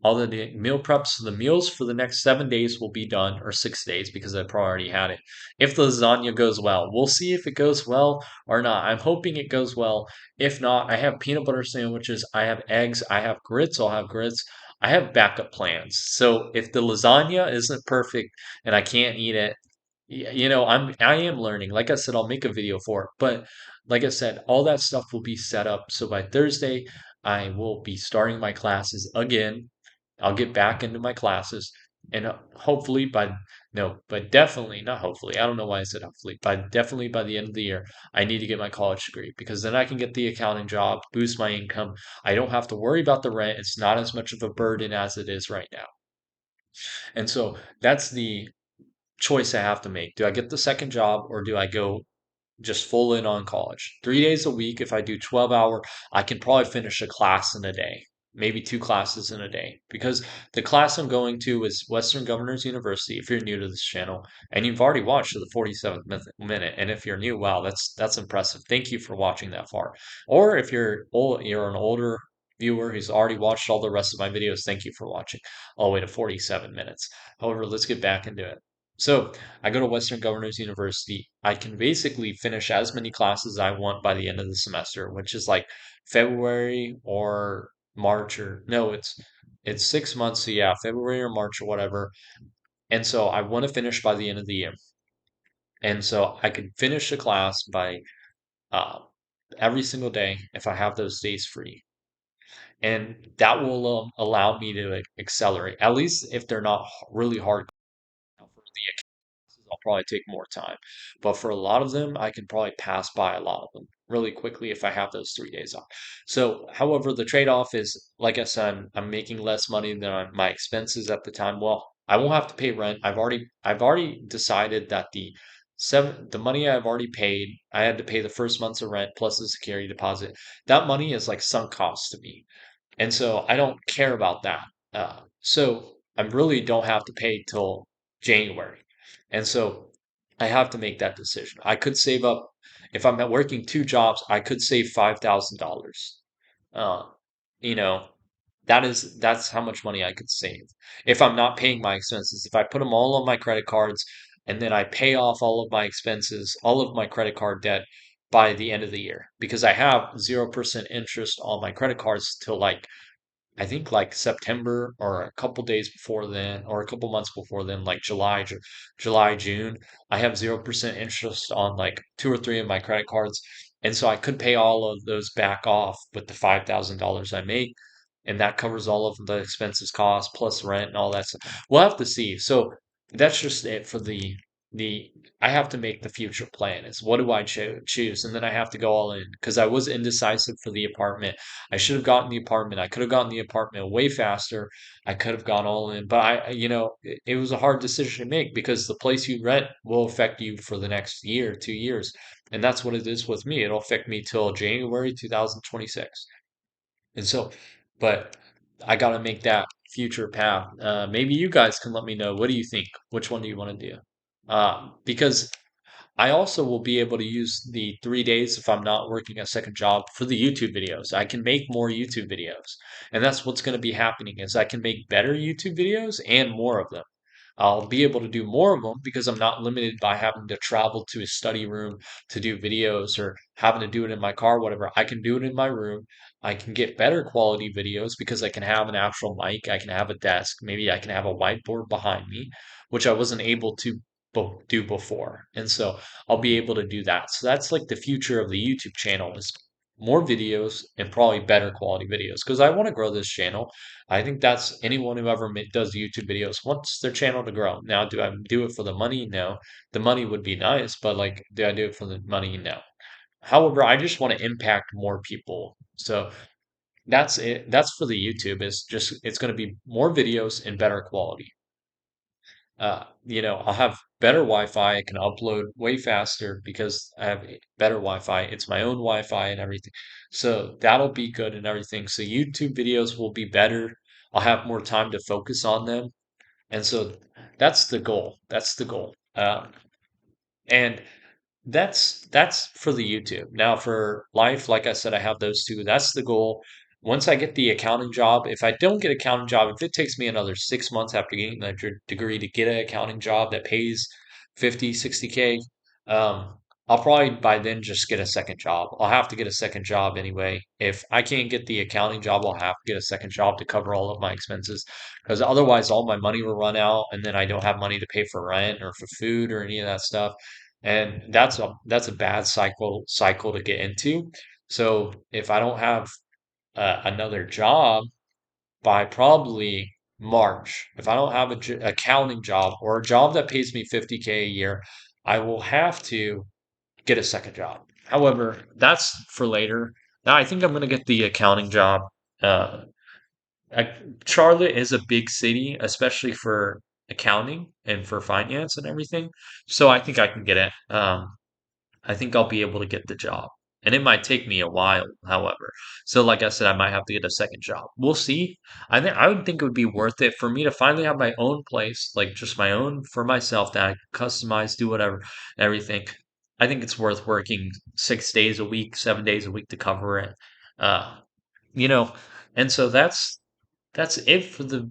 all the meal preps, the meals for the next 7 days will be done, or 6 days because I've already had it. If the lasagna goes well, we'll see if it goes well or not. I'm hoping it goes well. If not, I have peanut butter sandwiches, I have eggs, I have grits, I'll have grits. I have backup plans. So if the lasagna isn't perfect and I can't eat it, I am learning. Like I said, I'll make a video for it. But like I said, all that stuff will be set up. So by Thursday, I will be starting my classes again. I'll get back into my classes and hopefully by no, but definitely not hopefully. I don't know why I said hopefully. But definitely by the end of the year, I need to get my college degree because then I can get the accounting job, boost my income. I don't have to worry about the rent. It's not as much of a burden as it is right now. And so that's the choice I have to make. Do I get the second job or do I go just full in on college? 3 days a week, if I do 12-hour, I can probably finish a class in a day, maybe two classes in a day. Because the class I'm going to is Western Governors University, if you're new to this channel, and you've already watched to the 47th minute. And if you're new, wow, that's impressive. Thank you for watching that far. Or if you're old, you're an older viewer who's already watched all the rest of my videos, thank you for watching all the way to 47 minutes. However, let's get back into it. So I go to Western Governors University. I can basically finish as many classes as I want by the end of the semester, which is like February or March or no, it's 6 months, so yeah, February or March or whatever. And so I want to finish by the end of the year. And so I can finish the class by uh, every single day if I have those days free. And that will allow me to accelerate, at least if they're not really hard for the I'll probably take more time. But for a lot of them, I can probably pass by a lot of them really quickly if I have those 3 days off. So, however, the trade-off is, like I said, I'm making less money than my expenses at the time. Well, I won't have to pay rent. I've already decided that the money I've already paid, I had to pay the first month's of rent plus the security deposit. That money is like sunk cost to me. And so I don't care about that. So I really don't have to pay till January. And so I have to make that decision. I could save up, if I'm working two jobs, I could save $5,000. Uh, you know, that's how much money I could save if I'm not paying my expenses. If I put them all on my credit cards and then I pay off all of my expenses, all of my credit card debt by the end of the year, because I have 0% interest on my credit cards till like I think like September or a couple days before then, or a couple months before then, like July, June. I have 0% interest on like two or three of my credit cards. And so I could pay all of those back off with the $5,000 I make. And that covers all of the expenses costs plus rent and all that stuff. We'll have to see. So that's just it for the the I have to make the future plan. Is what do I choose? And then I have to go all in because I was indecisive for the apartment. I should have gotten the apartment. I could have gotten the apartment way faster. I could have gone all in, but it was a hard decision to make because the place you rent will affect you for the next year, 2 years. And that's what it is with me. It'll affect me till January 2026. And so, but I got to make that future path. Maybe you guys can let me know. What do you think? Which one do you want to do? Because I also will be able to use the 3 days if I'm not working a second job for the YouTube videos. I can make more YouTube videos. And that's what's going to be happening is I can make better YouTube videos and more of them. I'll be able to do more of them because I'm not limited by having to travel to a study room to do videos or having to do it in my car, whatever. I can do it in my room. I can get better quality videos because I can have an actual mic. I can have a desk. Maybe I can have a whiteboard behind me, which I wasn't able to do before. And so I'll be able to do that. So that's like the future of the YouTube channel is more videos and probably better quality videos because I want to grow this channel. I think that's anyone who ever does YouTube videos wants their channel to grow. Now, do I do it for the money? No. The money would be nice, but like, do I do it for the money? No. However, I just want to impact more people. So that's it. That's for the YouTube. It's going to be more videos and better quality. I'll have better Wi-Fi. I can upload way faster because I have better Wi-Fi. It's my own Wi-Fi and everything. So that'll be good and everything. So YouTube videos will be better. I'll have more time to focus on them. And so that's the goal. That's the goal. And that's for the YouTube. Now for life, like I said, I have those two. That's the goal. Once I get the accounting job, if I don't get an accounting job, if it takes me another 6 months after getting that degree to get an accounting job that pays 50, 60K, I'll probably by then just get a second job. I'll have to get a second job anyway. If I can't get the accounting job, I'll have to get a second job to cover all of my expenses because otherwise all my money will run out and then I don't have money to pay for rent or for food or any of that stuff and that's a bad cycle to get into. So if I don't have another job by probably March, if I don't have a accounting job or a job that pays me 50K a year, I will have to get a second job. However, that's for later. Now I think I'm going to get the accounting job. Uh, I, Charlotte is a big city, especially for accounting and for finance and everything. So I think I can get it. I think I'll be able to get the job. And it might take me a while, however. So like I said, I might have to get a second job. We'll see. I would think it would be worth it for me to finally have my own place, like just my own for myself that I can customize, do whatever, everything. I think it's worth working 6 days a week, 7 days a week to cover it. Uh, you know, and so that's it for the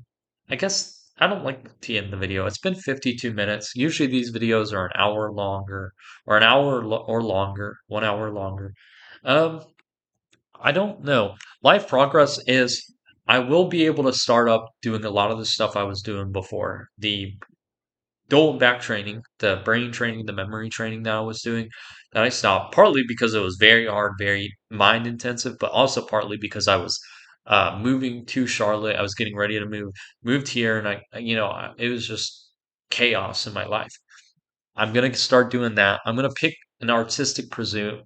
I guess I don't like to end the video. It's been 52 minutes. Usually these videos are an hour longer or an hour or longer, 1 hour longer. Um, I don't know. Life progress is I will be able to start up doing a lot of the stuff I was doing before. The dual back training, the brain training, the memory training that I was doing, that I stopped partly because it was very hard, very mind intensive, but also partly because I was moving to Charlotte. I was getting ready to moved here, and it was just chaos in my life. I'm gonna start doing that. I'm gonna pick an artistic pursuit.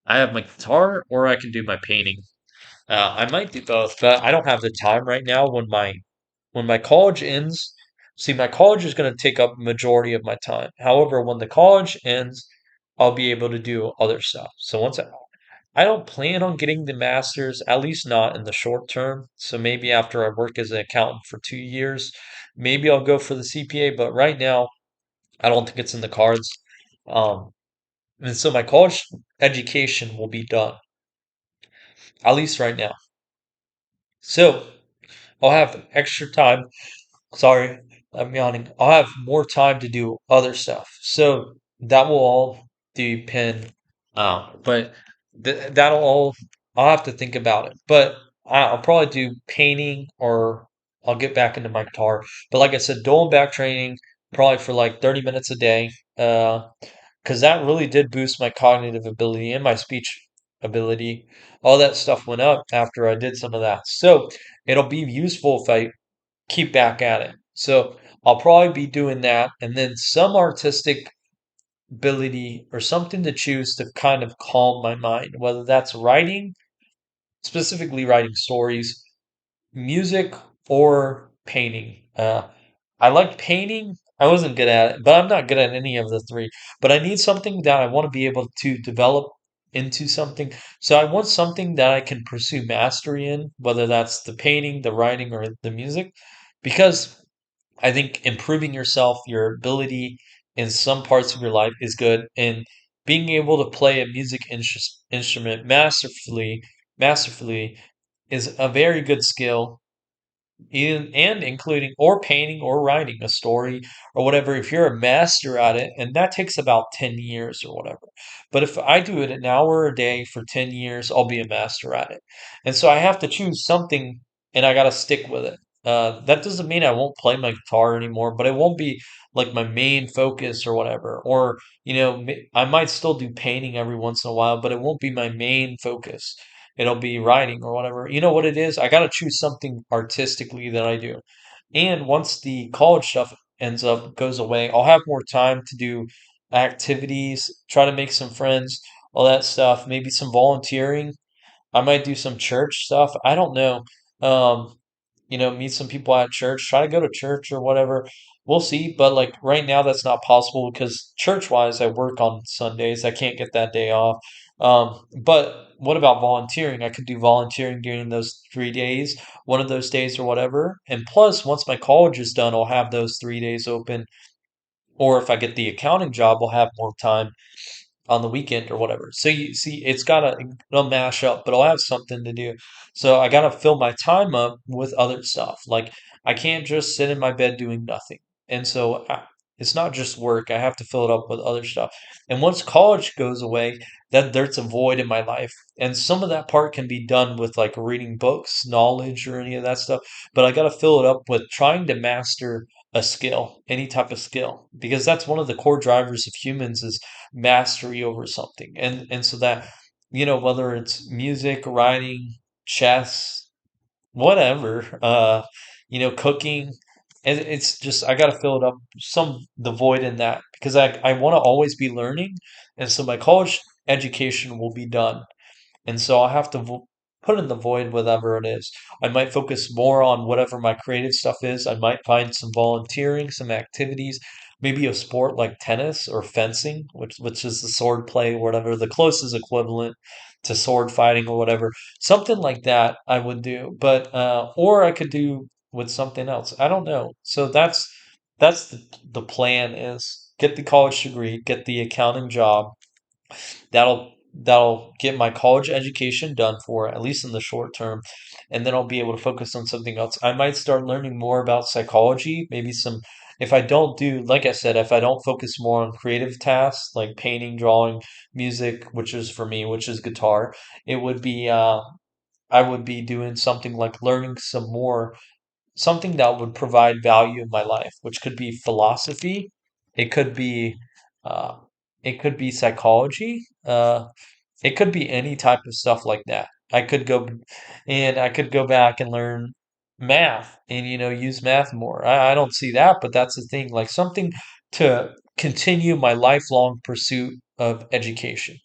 I have my guitar, or I can do my painting. I might do both, but I don't have the time right now when my college ends. See, my college is going to take up majority of my time. However, when the college ends, I'll be able to do other stuff. So I don't plan on getting the master's, at least not in the short term. So maybe after I work as an accountant for 2 years, maybe I'll go for the CPA. But right now, I don't think it's in the cards. Um, and so my college education will be done, at least right now. So I'll have extra time. Sorry, I'm yawning. I'll have more time to do other stuff. So that will all depend. But that'll all, I'll have to think about it. But I'll probably do painting or I'll get back into my guitar. But like I said, dual and back training probably for like 30 minutes a day. Because that really did boost my cognitive ability and my speech ability. All that stuff went up after I did some of that. So it'll be useful if I keep back at it. So I'll probably be doing that and then some artistic. ability or something to choose to kind of calm my mind, whether that's writing, specifically writing stories, music, or painting. I liked painting. I wasn't good at it, but I'm not good at any of the three. But I need something that I want to be able to develop into something. So I want something that I can pursue mastery in, whether that's the painting, the writing, or the music, because I think improving yourself, your ability in some parts of your life is good, and being able to play a music instrument masterfully is a very good skill and including or painting or writing a story or whatever. If you're a master at it, and that takes about 10 years or whatever, but if I do it an hour a day for 10 years, I'll be a master at it. And so I have to choose something, and I got to stick with it. That doesn't mean I won't play my guitar anymore, but it won't be like my main focus or whatever. Or I might still do painting every once in a while, but it won't be my main focus. It'll be writing or whatever. You know what it is? I got to choose something artistically that I do. And once the college stuff goes away, I'll have more time to do activities, try to make some friends, all that stuff, maybe some volunteering. I might do some church stuff. I don't know. Um, meet some people at church, try to go to church or whatever. We'll see. But like right now, that's not possible because church wise, I work on Sundays. I can't get that day off. But what about volunteering? I could do volunteering during those 3 days, one of those days or whatever. And plus, once my college is done, I'll have those 3 days open. Or if I get the accounting job, I'll have more time on the weekend or whatever. So you see, it'll mash up, but I'll have something to do. So I gotta fill my time up with other stuff. Like I can't just sit in my bed doing nothing. And so it's not just work. I have to fill it up with other stuff. And once college goes away, then there's a void in my life. And some of that part can be done with like reading books, knowledge, or any of that stuff. But I gotta fill it up with trying to master a skill, any type of skill, because that's one of the core drivers of humans is mastery over something. And so that, whether it's music, writing, chess, whatever, cooking, and it's just I got to fill it up some the void in that because I want to always be learning, and so my college education will be done, and so I have to put in the void whatever it is. I might focus more on whatever my creative stuff is. I might find some volunteering, some activities, maybe a sport like tennis or fencing, which is the sword play, whatever the closest equivalent to sword fighting or whatever. Something like that I would do, but or I could do with something else. I don't know. So that's the plan is get the college degree, get the accounting job, that'll get my college education done for at least in the short term, and then I'll be able to focus on something else. I might start learning more about psychology, maybe some if I don't do like I said, if I don't focus more on creative tasks like painting, drawing, music, which is for me, which is guitar, it would be I would be doing something like learning some more something that would provide value in my life, which could be philosophy, it could be uh, it could be psychology, it could be any type of stuff like that. I could go back and learn math and use math more. I don't see that, but that's the thing, like something to continue my lifelong pursuit of education.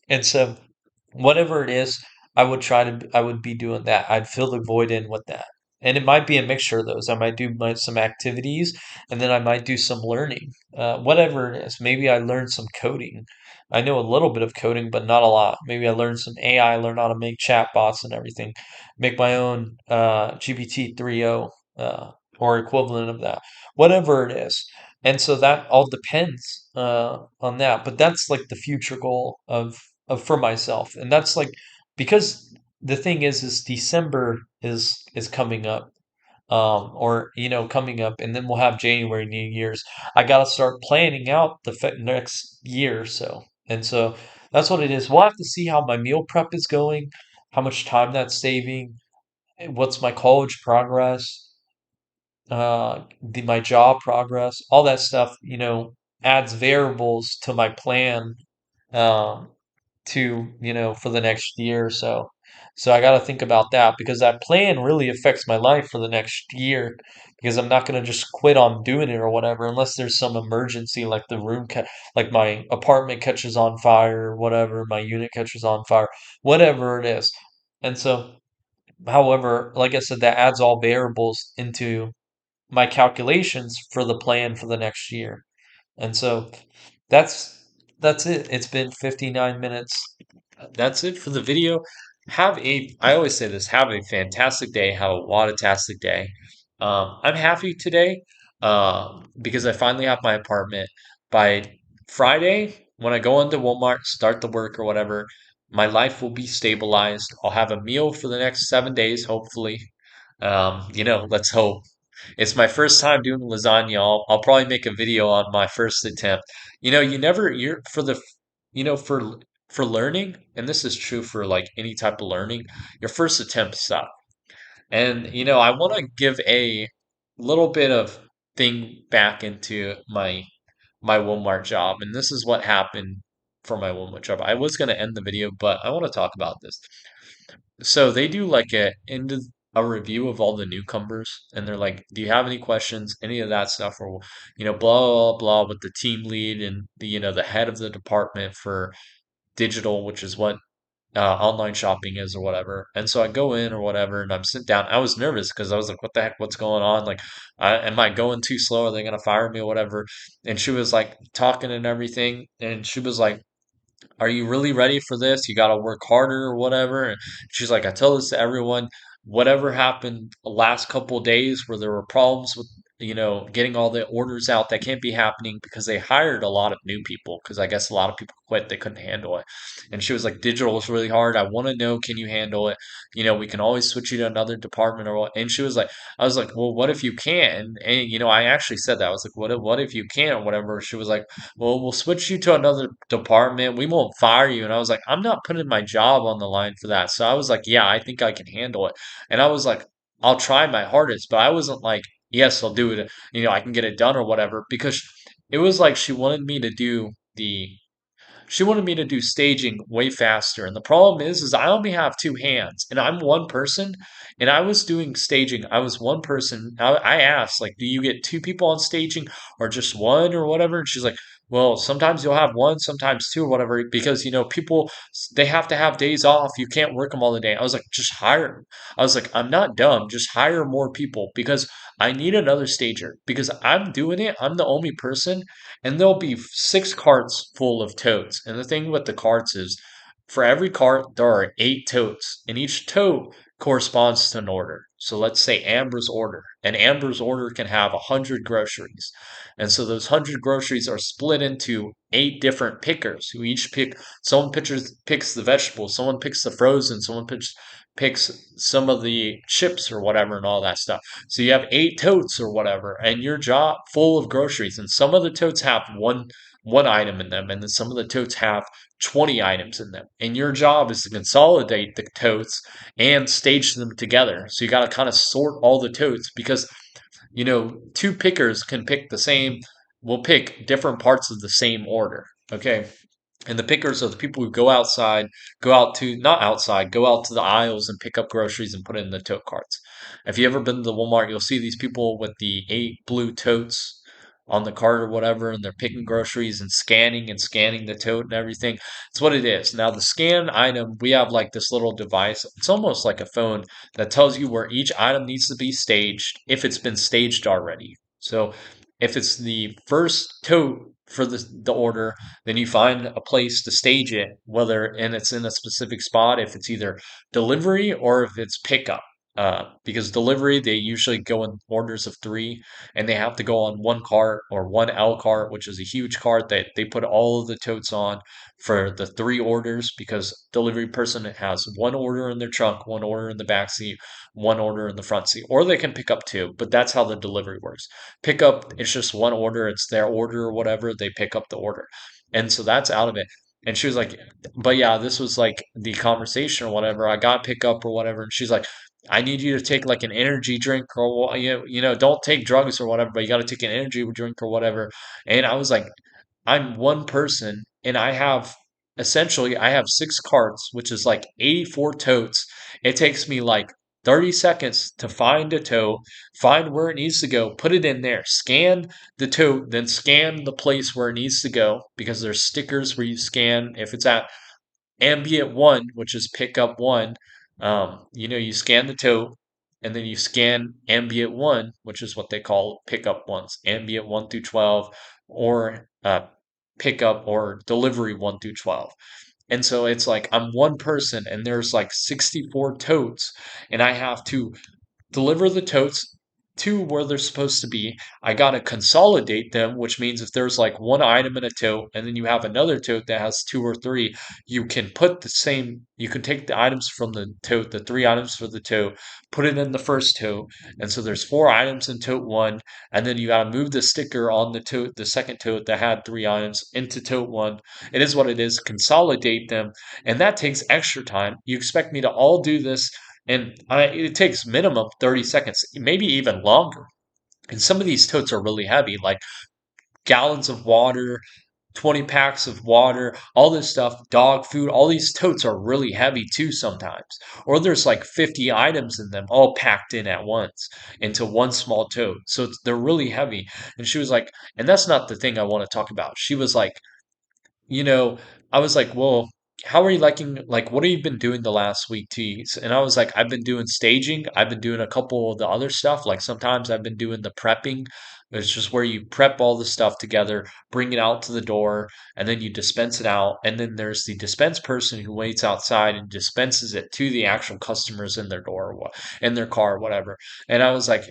And so, whatever it is, I would be doing that. I'd fill the void in with that. And it might be a mixture of those. I might do some activities and then I might do some learning. Whatever it is. Maybe I learn some coding. I know a little bit of coding, but not a lot. Maybe I learn some AI, learn how to make chatbots and everything, make my own GPT 3.0 or equivalent of that, whatever it is. And so that all depends on that. But that's like the future goal of for myself, and that's like because the thing is December is coming up, or coming up, and then we'll have January, New Year's. I got to start planning out the next year or so, and so that's what it is. We'll have to see how my meal prep is going, how much time that's saving, what's my college progress, my job progress, all that stuff, adds variables to my plan, um, to, for the next year or so. So I got to think about that because that plan really affects my life for the next year because I'm not going to just quit on doing it or whatever unless there's some emergency like like my apartment catches on fire or whatever, my unit catches on fire, whatever it is. And so, however, like I said, that adds all variables into my calculations for the plan for the next year. And so that's that's it. It's been 59 minutes. That's it for the video. I always say this, have a fantastic day, have a wadatastic day. I'm happy today because I finally have my apartment. By Friday, when I go into Walmart, start the work or whatever, my life will be stabilized. I'll have a meal for the next 7 days, hopefully. Let's hope. It's my first time doing lasagna. I'll probably make a video on my first attempt. You're you know, for learning, and this is true for like any type of learning, your first attempt suck. And I want to give a little bit of thing back into my Walmart job, and this is what happened for my Walmart job. I was going to end the video, but I want to talk about this. So they do like a review of all the newcomers, and they're like, "Do you have any questions? Any of that stuff?" Or blah blah blah with the team lead and the head of the department for digital, which is what online shopping is or whatever. And so I go in or whatever, and I'm sitting down. I was nervous because I was like, "What the heck? What's going on? Like, am I going too slow? Are they gonna fire me or whatever?" And she was like talking and everything, and she was like, are you really ready for this? You got to work harder or whatever. And she's like, I tell this to everyone. Whatever happened the last couple of days where there were problems with, getting all the orders out, that can't be happening because they hired a lot of new people because I guess a lot of people quit. They couldn't handle it. And she was like, digital is really hard. I want to know, can you handle it? We can always switch you to another department or what. And she was like, I was like, well, what if you can? And, I actually said that. I was like, what if you can or whatever? She was like, well, we'll switch you to another department. We won't fire you. And I was like, I'm not putting my job on the line for that. So I was like, yeah, I think I can handle it. And I was like, I'll try my hardest, but I wasn't like, yes, I'll do it. I can get it done or whatever, because it was like she wanted me to do staging way faster. And the problem is I only have two hands and I'm one person. And I was doing staging. I was one person. I asked, like, do you get two people on staging or just one or whatever? And she's like, well, sometimes you'll have one, sometimes two or whatever, because, people, they have to have days off. You can't work them all the day. I was like, just hire them. I was like, I'm not dumb. Just hire more people because I need another stager because I'm doing it. I'm the only person and there'll be six carts full of totes. And the thing with the carts is, for every cart, there are eight totes, and each tote corresponds to an order. So let's say Amber's order. And Amber's order can have 100 groceries. And so those 100 groceries are split into eight different pickers who each someone picks the vegetables, someone picks the frozen, someone picks some of the chips or whatever and all that stuff. So you have eight totes or whatever, and your job full of groceries. And some of the totes have one item in them, and then some of the totes have 20 items in them. And your job is to consolidate the totes and stage them together. So you got to kind of sort all the totes because two pickers can will pick different parts of the same order. Okay. And the pickers are the people who go out to the aisles and pick up groceries and put it in the tote carts. If you ever been to the Walmart, you'll see these people with the eight blue totes on the cart or whatever, and they're picking groceries and scanning the tote and everything. It's what it is. Now, the scan item, we have like this little device. It's almost like a phone that tells you where each item needs to be staged if it's been staged already. So if it's the first tote for the order, then you find a place to stage it, and it's in a specific spot, if it's either delivery or if it's pickup. Because delivery, they usually go in orders of three, and they have to go on one cart or one L cart, which is a huge cart that they put all of the totes on for the three orders. Because delivery person has one order in their trunk, one order in the back seat, one order in the front seat, or they can pick up two. But that's how the delivery works. Pickup, it's just one order. It's their order or whatever. They pick up the order. And so that's out of it. And she was like, but yeah, this was like the conversation or whatever. I got pickup or whatever. And she's like, I need you to take like an energy drink or don't take drugs or whatever, but you got to take an energy drink or whatever. And I was like, I'm one person and I have essentially I have 6 carts, which is like 84 totes. It takes me like 30 seconds to find a tote, find where it needs to go, put it in there, scan the tote, then scan the place where it needs to go because there's stickers where you scan if it's at ambient one, which is pickup one. You scan the tote and then you scan ambient one, which is what they call pickup ones, ambient 1 through 12, or pickup or delivery 1 through 12. And so it's like I'm one person and there's like 64 totes, and I have to deliver the totes to where they're supposed to be. I got to consolidate them, which means if there's like one item in a tote and then you have another tote that has two or three, you can take the items from the tote, the 3 items for the tote, put it in the first tote. And so there's 4 items in tote one. And then you got to move the sticker on the tote, the second tote that had 3 items into tote one. It is what it is. Consolidate them. And that takes extra time. You expect me to all do this and it takes minimum 30 seconds, maybe even longer. And some of these totes are really heavy, like gallons of water, 20 packs of water, all this stuff, dog food, all these totes are really heavy too sometimes. Or there's like 50 items in them all packed in at once into one small tote. So they're really heavy. And she was like, and that's not the thing I want to talk about. She was like, you know, I was like, well, how are you liking, like, what have you been doing the last week, Tees? And I was like, I've been doing staging. I've been doing a couple of the other stuff. Like, sometimes I've been doing the prepping. It's just where you prep all the stuff together, bring it out to the door, and then you dispense it out. And then there's the dispense person who waits outside and dispenses it to the actual customers in their door or in their car or whatever. And I was like,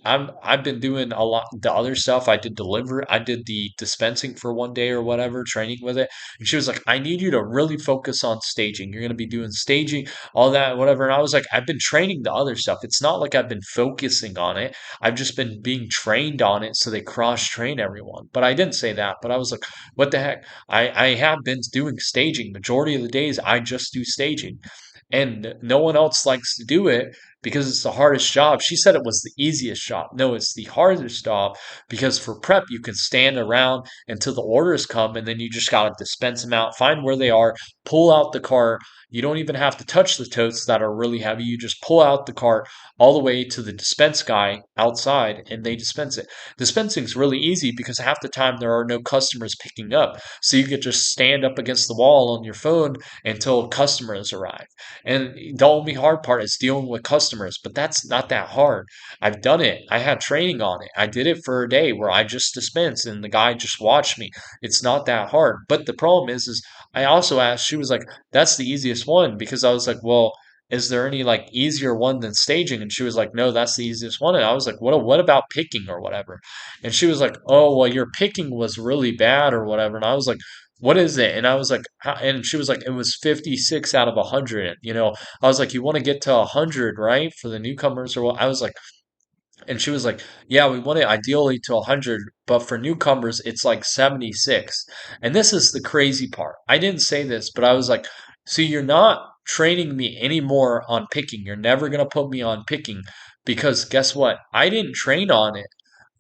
I've been doing a lot the other stuff. I did the dispensing for one day or whatever, training with it. And she was like, I need you to really focus on staging. You're gonna be doing staging, all that, whatever. And I was like, I've been training the other stuff. It's not like I've been focusing on it. I've just been being trained on it so they cross train everyone. But I didn't say that. But I was like, what the heck? I have been doing staging. Majority of the days I just do staging. And no one else likes to do it because it's the hardest job. She said it was the easiest job. No, it's the hardest job because for prep, you can stand around until the orders come and then you just got to dispense them out, find where they are, pull out the cart. You don't even have to touch the totes that are really heavy. You just pull out the cart all the way to the dispense guy outside and they dispense it. Dispensing is really easy because half the time there are no customers picking up. So you could just stand up against the wall on your phone until customers arrive. And the only hard part is dealing with customers, but that's not that hard. I've done it. I had training on it. I did it for a day where I just dispensed and the guy just watched me. It's not that hard. But the problem is I also asked, she was like, that's the easiest one because I was like, well, is there any like easier one than staging? And she was like, no, that's the easiest one. And I was like, what about picking or whatever? And she was like, oh, well, your picking was really bad or whatever. And I was like, what is it? And I was like, and she was like, it was 56 out of 100. I was like, you want to get to 100, right? For the newcomers or what? I was like, and she was like, yeah, we want it ideally to 100, but for newcomers, it's like 76. And this is the crazy part. I didn't say this, but I was like, see, you're not training me anymore on picking. You're never going to put me on picking because guess what? I didn't train on it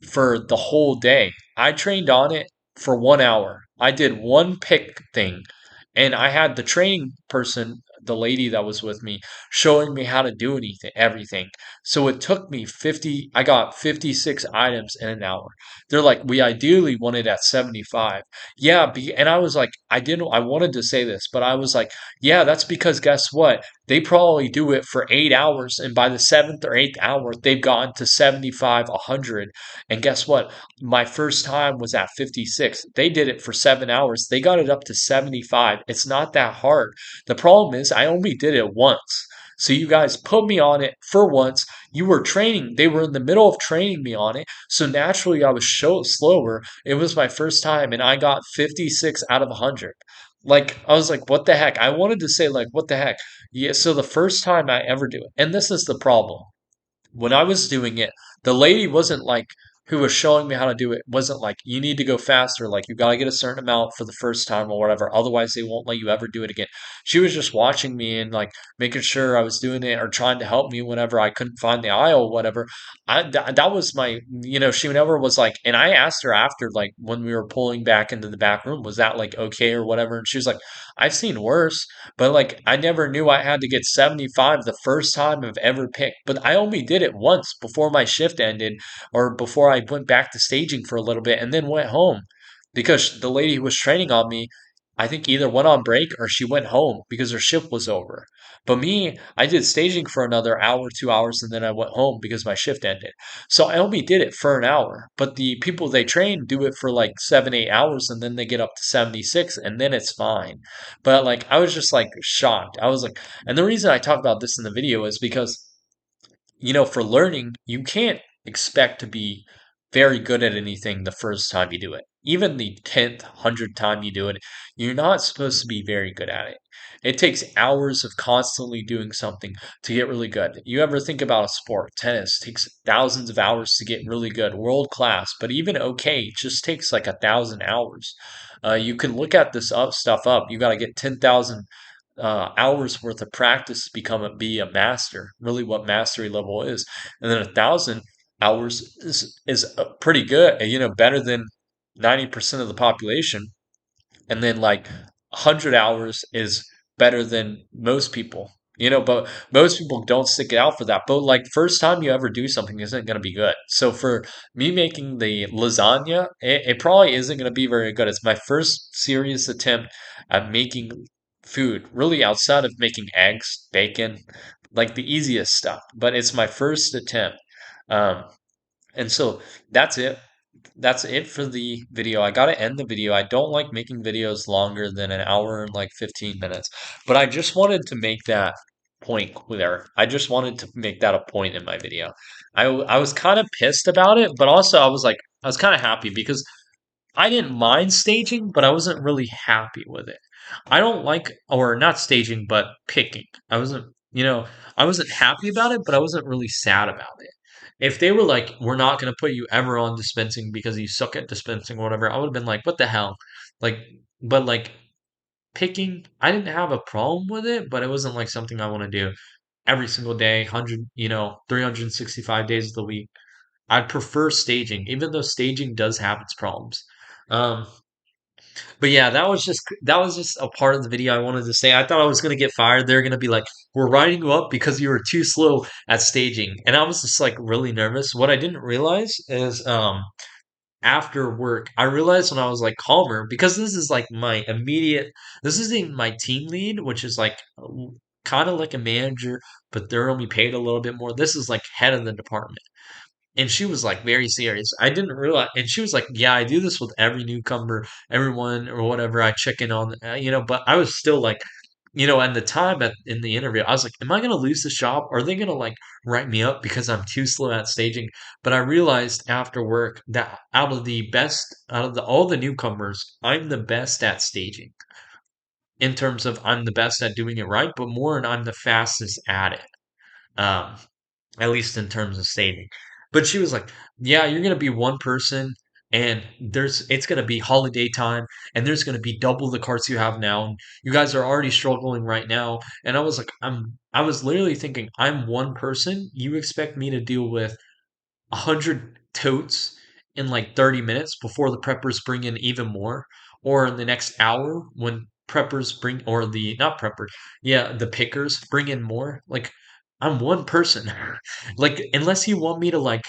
for the whole day. I trained on it for 1 hour. I did one pick thing, and I had the training person, the lady that was with me, showing me how to do everything. So it took me 50, I got 56 items in an hour. They're like, we ideally want it at 75. Yeah, and I was like, I wanted to say this, but I was like, yeah, that's because guess what? They probably do it for 8 hours, and by the seventh or eighth hour, they've gotten to 75, 100. And guess what? My first time was at 56. They did it for 7 hours. They got it up to 75. It's not that hard. The problem is, I only did it once. So you guys put me on it for once. You were training. They were in the middle of training me on it. So naturally, I was slower. It was my first time, and I got 56 out of 100. Like, I was like, what the heck? I wanted to say, like, what the heck? Yeah, so the first time I ever do it, and this is the problem when I was doing it, the lady wasn't like who was showing me how to do it wasn't like, you need to go faster, like you got to get a certain amount for the first time or whatever, otherwise they won't let you ever do it again. She was just watching me and like making sure I was doing it or trying to help me whenever I couldn't find the aisle or whatever. That was my, she never was like, and I asked her after, like when we were pulling back into the back room, was that like okay or whatever? And she was like, I've seen worse, but like I never knew I had to get 75 the first time I've ever picked. But I only did it once before my shift ended or before I went back to staging for a little bit and then went home because the lady who was training on me, I think either went on break or she went home because her shift was over. But me, I did staging for another hour, 2 hours, and then I went home because my shift ended. So I only did it for an hour. But the people they train do it for like 7, 8 hours and then they get up to 76 and then it's fine. But like, I was just like shocked. I was like, and the reason I talk about this in the video is because for learning, you can't expect to be very good at anything the first time you do it. Even the 10th, 100th time you do it, you're not supposed to be very good at it. It takes hours of constantly doing something to get really good. You ever think about a sport? Tennis takes thousands of hours to get really good, world class, but even okay, it just takes like 1,000 hours. You can look at this stuff up. You got to get 10,000 hours worth of practice to be a master. Really, what mastery level is, and then 1,000 hours is pretty good. Better than 90% of the population, and then like 100 hours is better than most people. But most people don't stick it out for that. But like first time you ever do something isn't going to be good. So for me making the lasagna, it probably isn't going to be very good. It's my first serious attempt at making food, really outside of making eggs, bacon, like the easiest stuff. But it's my first attempt. Um, and so that's it. That's it for the video. I gotta end the video. I don't like making videos longer than an hour and like 15 minutes, but I just wanted to make that point there. I just wanted to make that a point in my video. I was kind of pissed about it, but also I was kind of happy because I didn't mind staging, but I wasn't really happy with it. I don't like, or not staging, but picking. I wasn't happy about it, but I wasn't really sad about it. If they were like, we're not going to put you ever on dispensing because you suck at dispensing or whatever, I would have been like, what the hell? Like, but like picking, I didn't have a problem with it, but it wasn't like something I want to do every single day, 100, 365 days of the week. I'd prefer staging, even though staging does have its problems. Um, but yeah, that was just a part of the video I wanted to say. I thought I was gonna get fired. They're gonna be like, "We're writing you up because you were too slow at staging," and I was just like really nervous. What I didn't realize is, after work, I realized when I was like calmer because this is like my immediate. This isn't my team lead, which is like kind of like a manager, but they're only paid a little bit more. This is like head of the department. And she was like very serious. I didn't realize, and she was like, "Yeah, I do this with every newcomer, everyone or whatever. I check in on, But I was still like, at the time in the interview, I was like, "Am I gonna lose this job? Are they gonna like write me up because I'm too slow at staging?" But I realized after work that out of all the newcomers, I'm the best at staging in terms of I'm the best at doing it right, but more and I'm the fastest at it. Um, at least in terms of saving. But she was like, "Yeah, you're gonna be one person, and it's gonna be holiday time, and there's gonna be double the carts you have now, and you guys are already struggling right now." And I was like, I was literally thinking, I'm one person. You expect me to deal with 100 totes in like 30 minutes before the preppers bring in even more, or in the next hour when preppers bring, or the not prepper, yeah, the pickers bring in more. Like, I'm one person. Like, unless you want me to like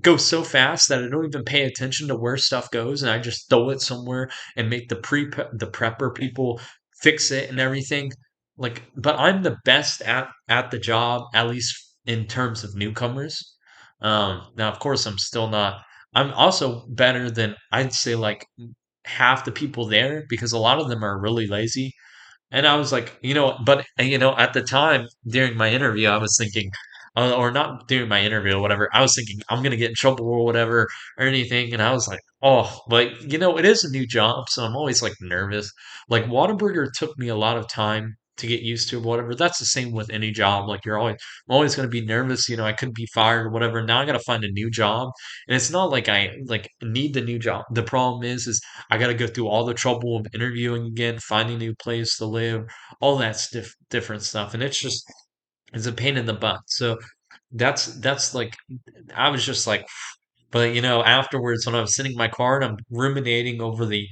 go so fast that I don't even pay attention to where stuff goes and I just throw it somewhere and make the prepper people fix it and everything. Like, but I'm the best at the job, at least in terms of newcomers. Now, of course, I'm still not. I'm also better than I'd say like half the people there because a lot of them are really lazy. And I was like, but at the time during my interview, I was thinking, or not during my interview or whatever, I was thinking I'm gonna get in trouble or whatever or anything. And I was like, oh, but it is a new job, so I'm always like nervous. Like Whataburger took me a lot of time to get used to or whatever. That's the same with any job. Like I'm always going to be nervous. I could be fired or whatever. Now I got to find a new job, and it's not like I like need the new job. The problem is I got to go through all the trouble of interviewing again, finding a new place to live, all that different stuff, and it's a pain in the butt. So that's like I was just like, but afterwards when I was sitting in my car and I'm ruminating over the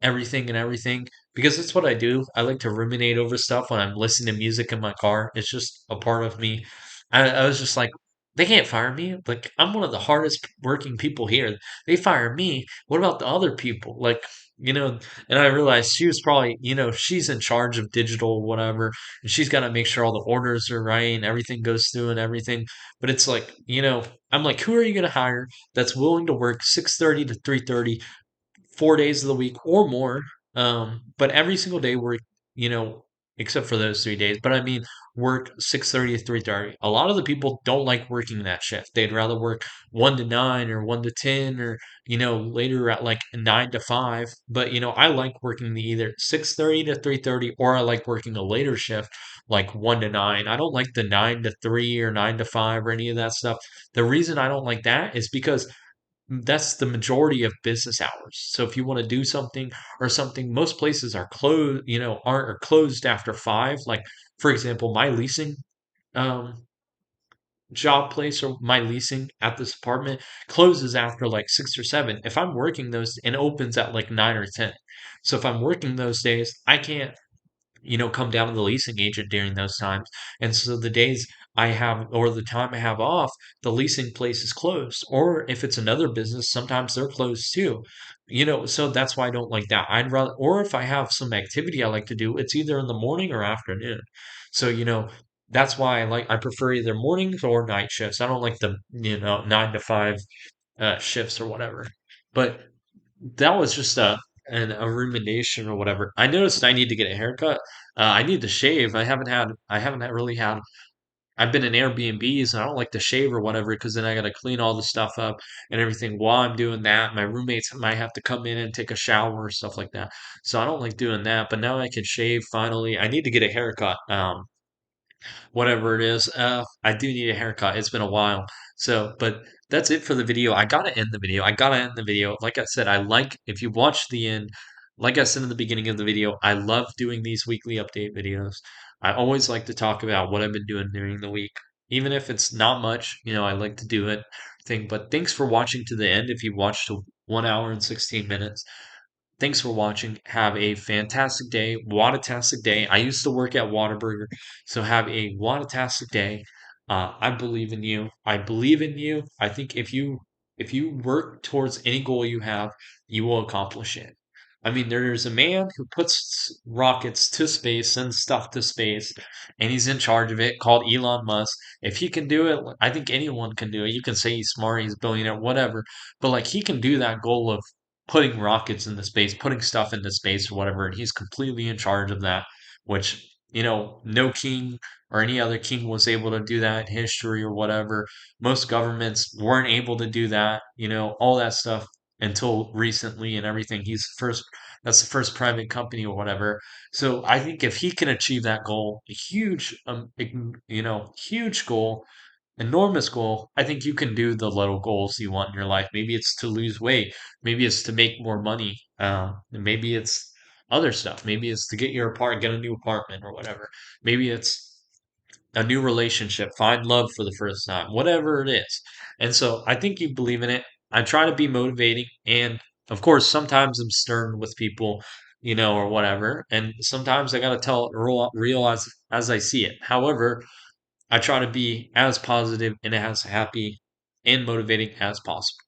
everything and everything because that's what I do. I like to ruminate over stuff when I'm listening to music in my car. It's just a part of me. I was just like, they can't fire me. Like, I'm one of the hardest working people here. They fire me. What about the other people? Like, and I realized she was probably, she's in charge of digital, whatever, and she's got to make sure all the orders are right and everything goes through and everything. But it's like, I'm like, who are you going to hire that's willing to work 6:30 to 3:30 4 days of the week or more. But every single day work, you know, except for those 3 days. But I mean, work 6:30 to 3:30. A lot of the people don't like working that shift. They'd rather work 1 to 9 or 1 to 10 or later at like 9 to 5. But I like working the either 6:30 to 3:30 or I like working a later shift like 1 to 9. I don't like the 9 to 3 or 9 to 5 or any of that stuff. The reason I don't like that is because that's the majority of business hours. So if you want to do something or something, most places are closed, are closed after 5. Like for example, my leasing um job place or my leasing at this apartment closes after like 6 or 7. If I'm working those and opens at like 9 or 10. So if I'm working those days, I can't come down to the leasing agent during those times. And so the days I have or the time I have off, the leasing place is closed. Or if it's another business, sometimes they're closed too. So that's why I don't like that. I'd rather, or if I have some activity I like to do, it's either in the morning or afternoon. So, that's why I prefer either mornings or night shifts. I don't like the, 9 to 5 shifts or whatever. But that was just a rumination or whatever. I noticed I need to get a haircut. I need to shave. I haven't really had. I've been in Airbnbs and I don't like to shave or whatever because then I got to clean all the stuff up and everything while I'm doing that. My roommates might have to come in and take a shower or stuff like that. So I don't like doing that. But now I can shave finally. I need to get a haircut. Whatever it is. I do need a haircut. It's been a while. So, but that's it for the video. I gotta end the video. I gotta end the video. Like I said, if you watch the end, like I said in the beginning of the video, I love doing these weekly update videos. I always like to talk about what I've been doing during the week. Even if it's not much, I like to do it. But thanks for watching to the end. If you watched to 1 hour and 16 minutes, thanks for watching. Have a fantastic day. Wadatastic day. I used to work at Whataburger, so have a Wadatastic day. I believe in you. I believe in you. I think if you work towards any goal you have, you will accomplish it. I mean, there's a man who puts rockets to space, sends stuff to space, and he's in charge of it, called Elon Musk. If he can do it, I think anyone can do it. You can say he's smart, he's a billionaire, whatever, but like he can do that goal of putting rockets into space, putting stuff into space or whatever, and he's completely in charge of that, which, no king or any other king was able to do that in history or whatever. Most governments weren't able to do that, all that stuff until recently and everything. That's the first private company or whatever. So I think if he can achieve that goal, a huge, huge goal, enormous goal, I think you can do the little goals you want in your life. Maybe it's to lose weight. Maybe it's to make more money. Maybe it's other stuff. Maybe it's to get a new apartment or whatever. Maybe it's a new relationship, find love for the first time, whatever it is. And so I think you believe in it. I try to be motivating. And of course, sometimes I'm stern with people, or whatever. And sometimes I got to tell it real as I see it. However, I try to be as positive and as happy and motivating as possible.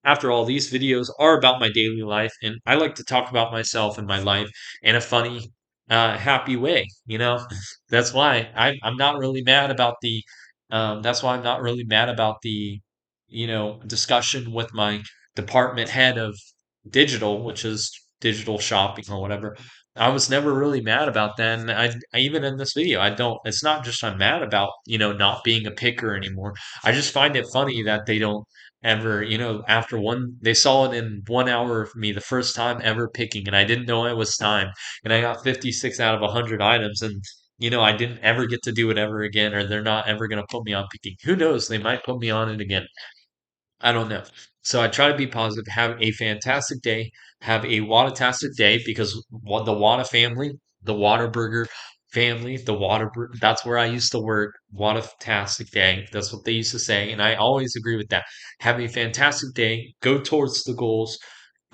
After all, these videos are about my daily life, and I like to talk about myself and my life in a funny, happy way. That's why I'm not really mad about the. That's why I'm not really mad about the, discussion with my department head of digital, which is digital shopping or whatever. I was never really mad about that. And I even in this video, I don't, it's not just I'm mad about, not being a picker anymore. I just find it funny that they don't ever, after they saw it in 1 hour of me the first time ever picking, and I didn't know it was time. And I got 56 out of 100 items. And, I didn't ever get to do it ever again, or they're not ever going to put me on picking. Who knows? They might put me on it again. I don't know. So I try to be positive, have a fantastic day, have a Wadatastic day because the Wada family, the Whataburger family, that's where I used to work. Wadatastic day. That's what they used to say. And I always agree with that. Have a fantastic day. Go towards the goals.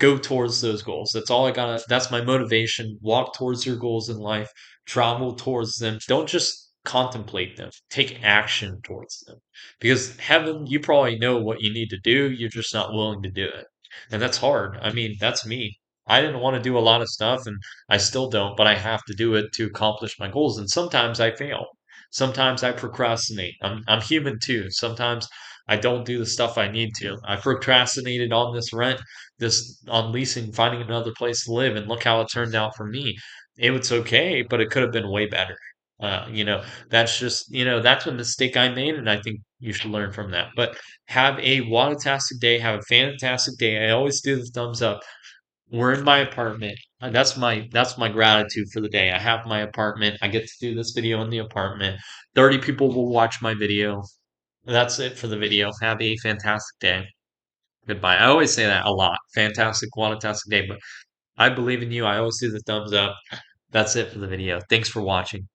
Go towards those goals. That's all I gotta, that's my motivation. Walk towards your goals in life. Travel towards them. Don't just contemplate them. Take action towards them. Because heaven, you probably know what you need to do, you're just not willing to do it. And that's hard. I mean, that's me. I didn't want to do a lot of stuff and I still don't, but I have to do it to accomplish my goals. And sometimes I fail. Sometimes I procrastinate. I'm human too. Sometimes I don't do the stuff I need to. I procrastinated on this rent, this on leasing, finding another place to live, and look how it turned out for me. It was okay, but it could have been way better. That's just, that's a mistake I made, and I think you should learn from that. But have a fantastic day. Have a fantastic day. I always do the thumbs up. We're in my apartment. That's my gratitude for the day. I have my apartment. I get to do this video in the apartment. 30 people will watch my video. That's it for the video. Have a fantastic day. Goodbye. I always say that a lot. Fantastic, fantastic day. But I believe in you. I always do the thumbs up. That's it for the video. Thanks for watching.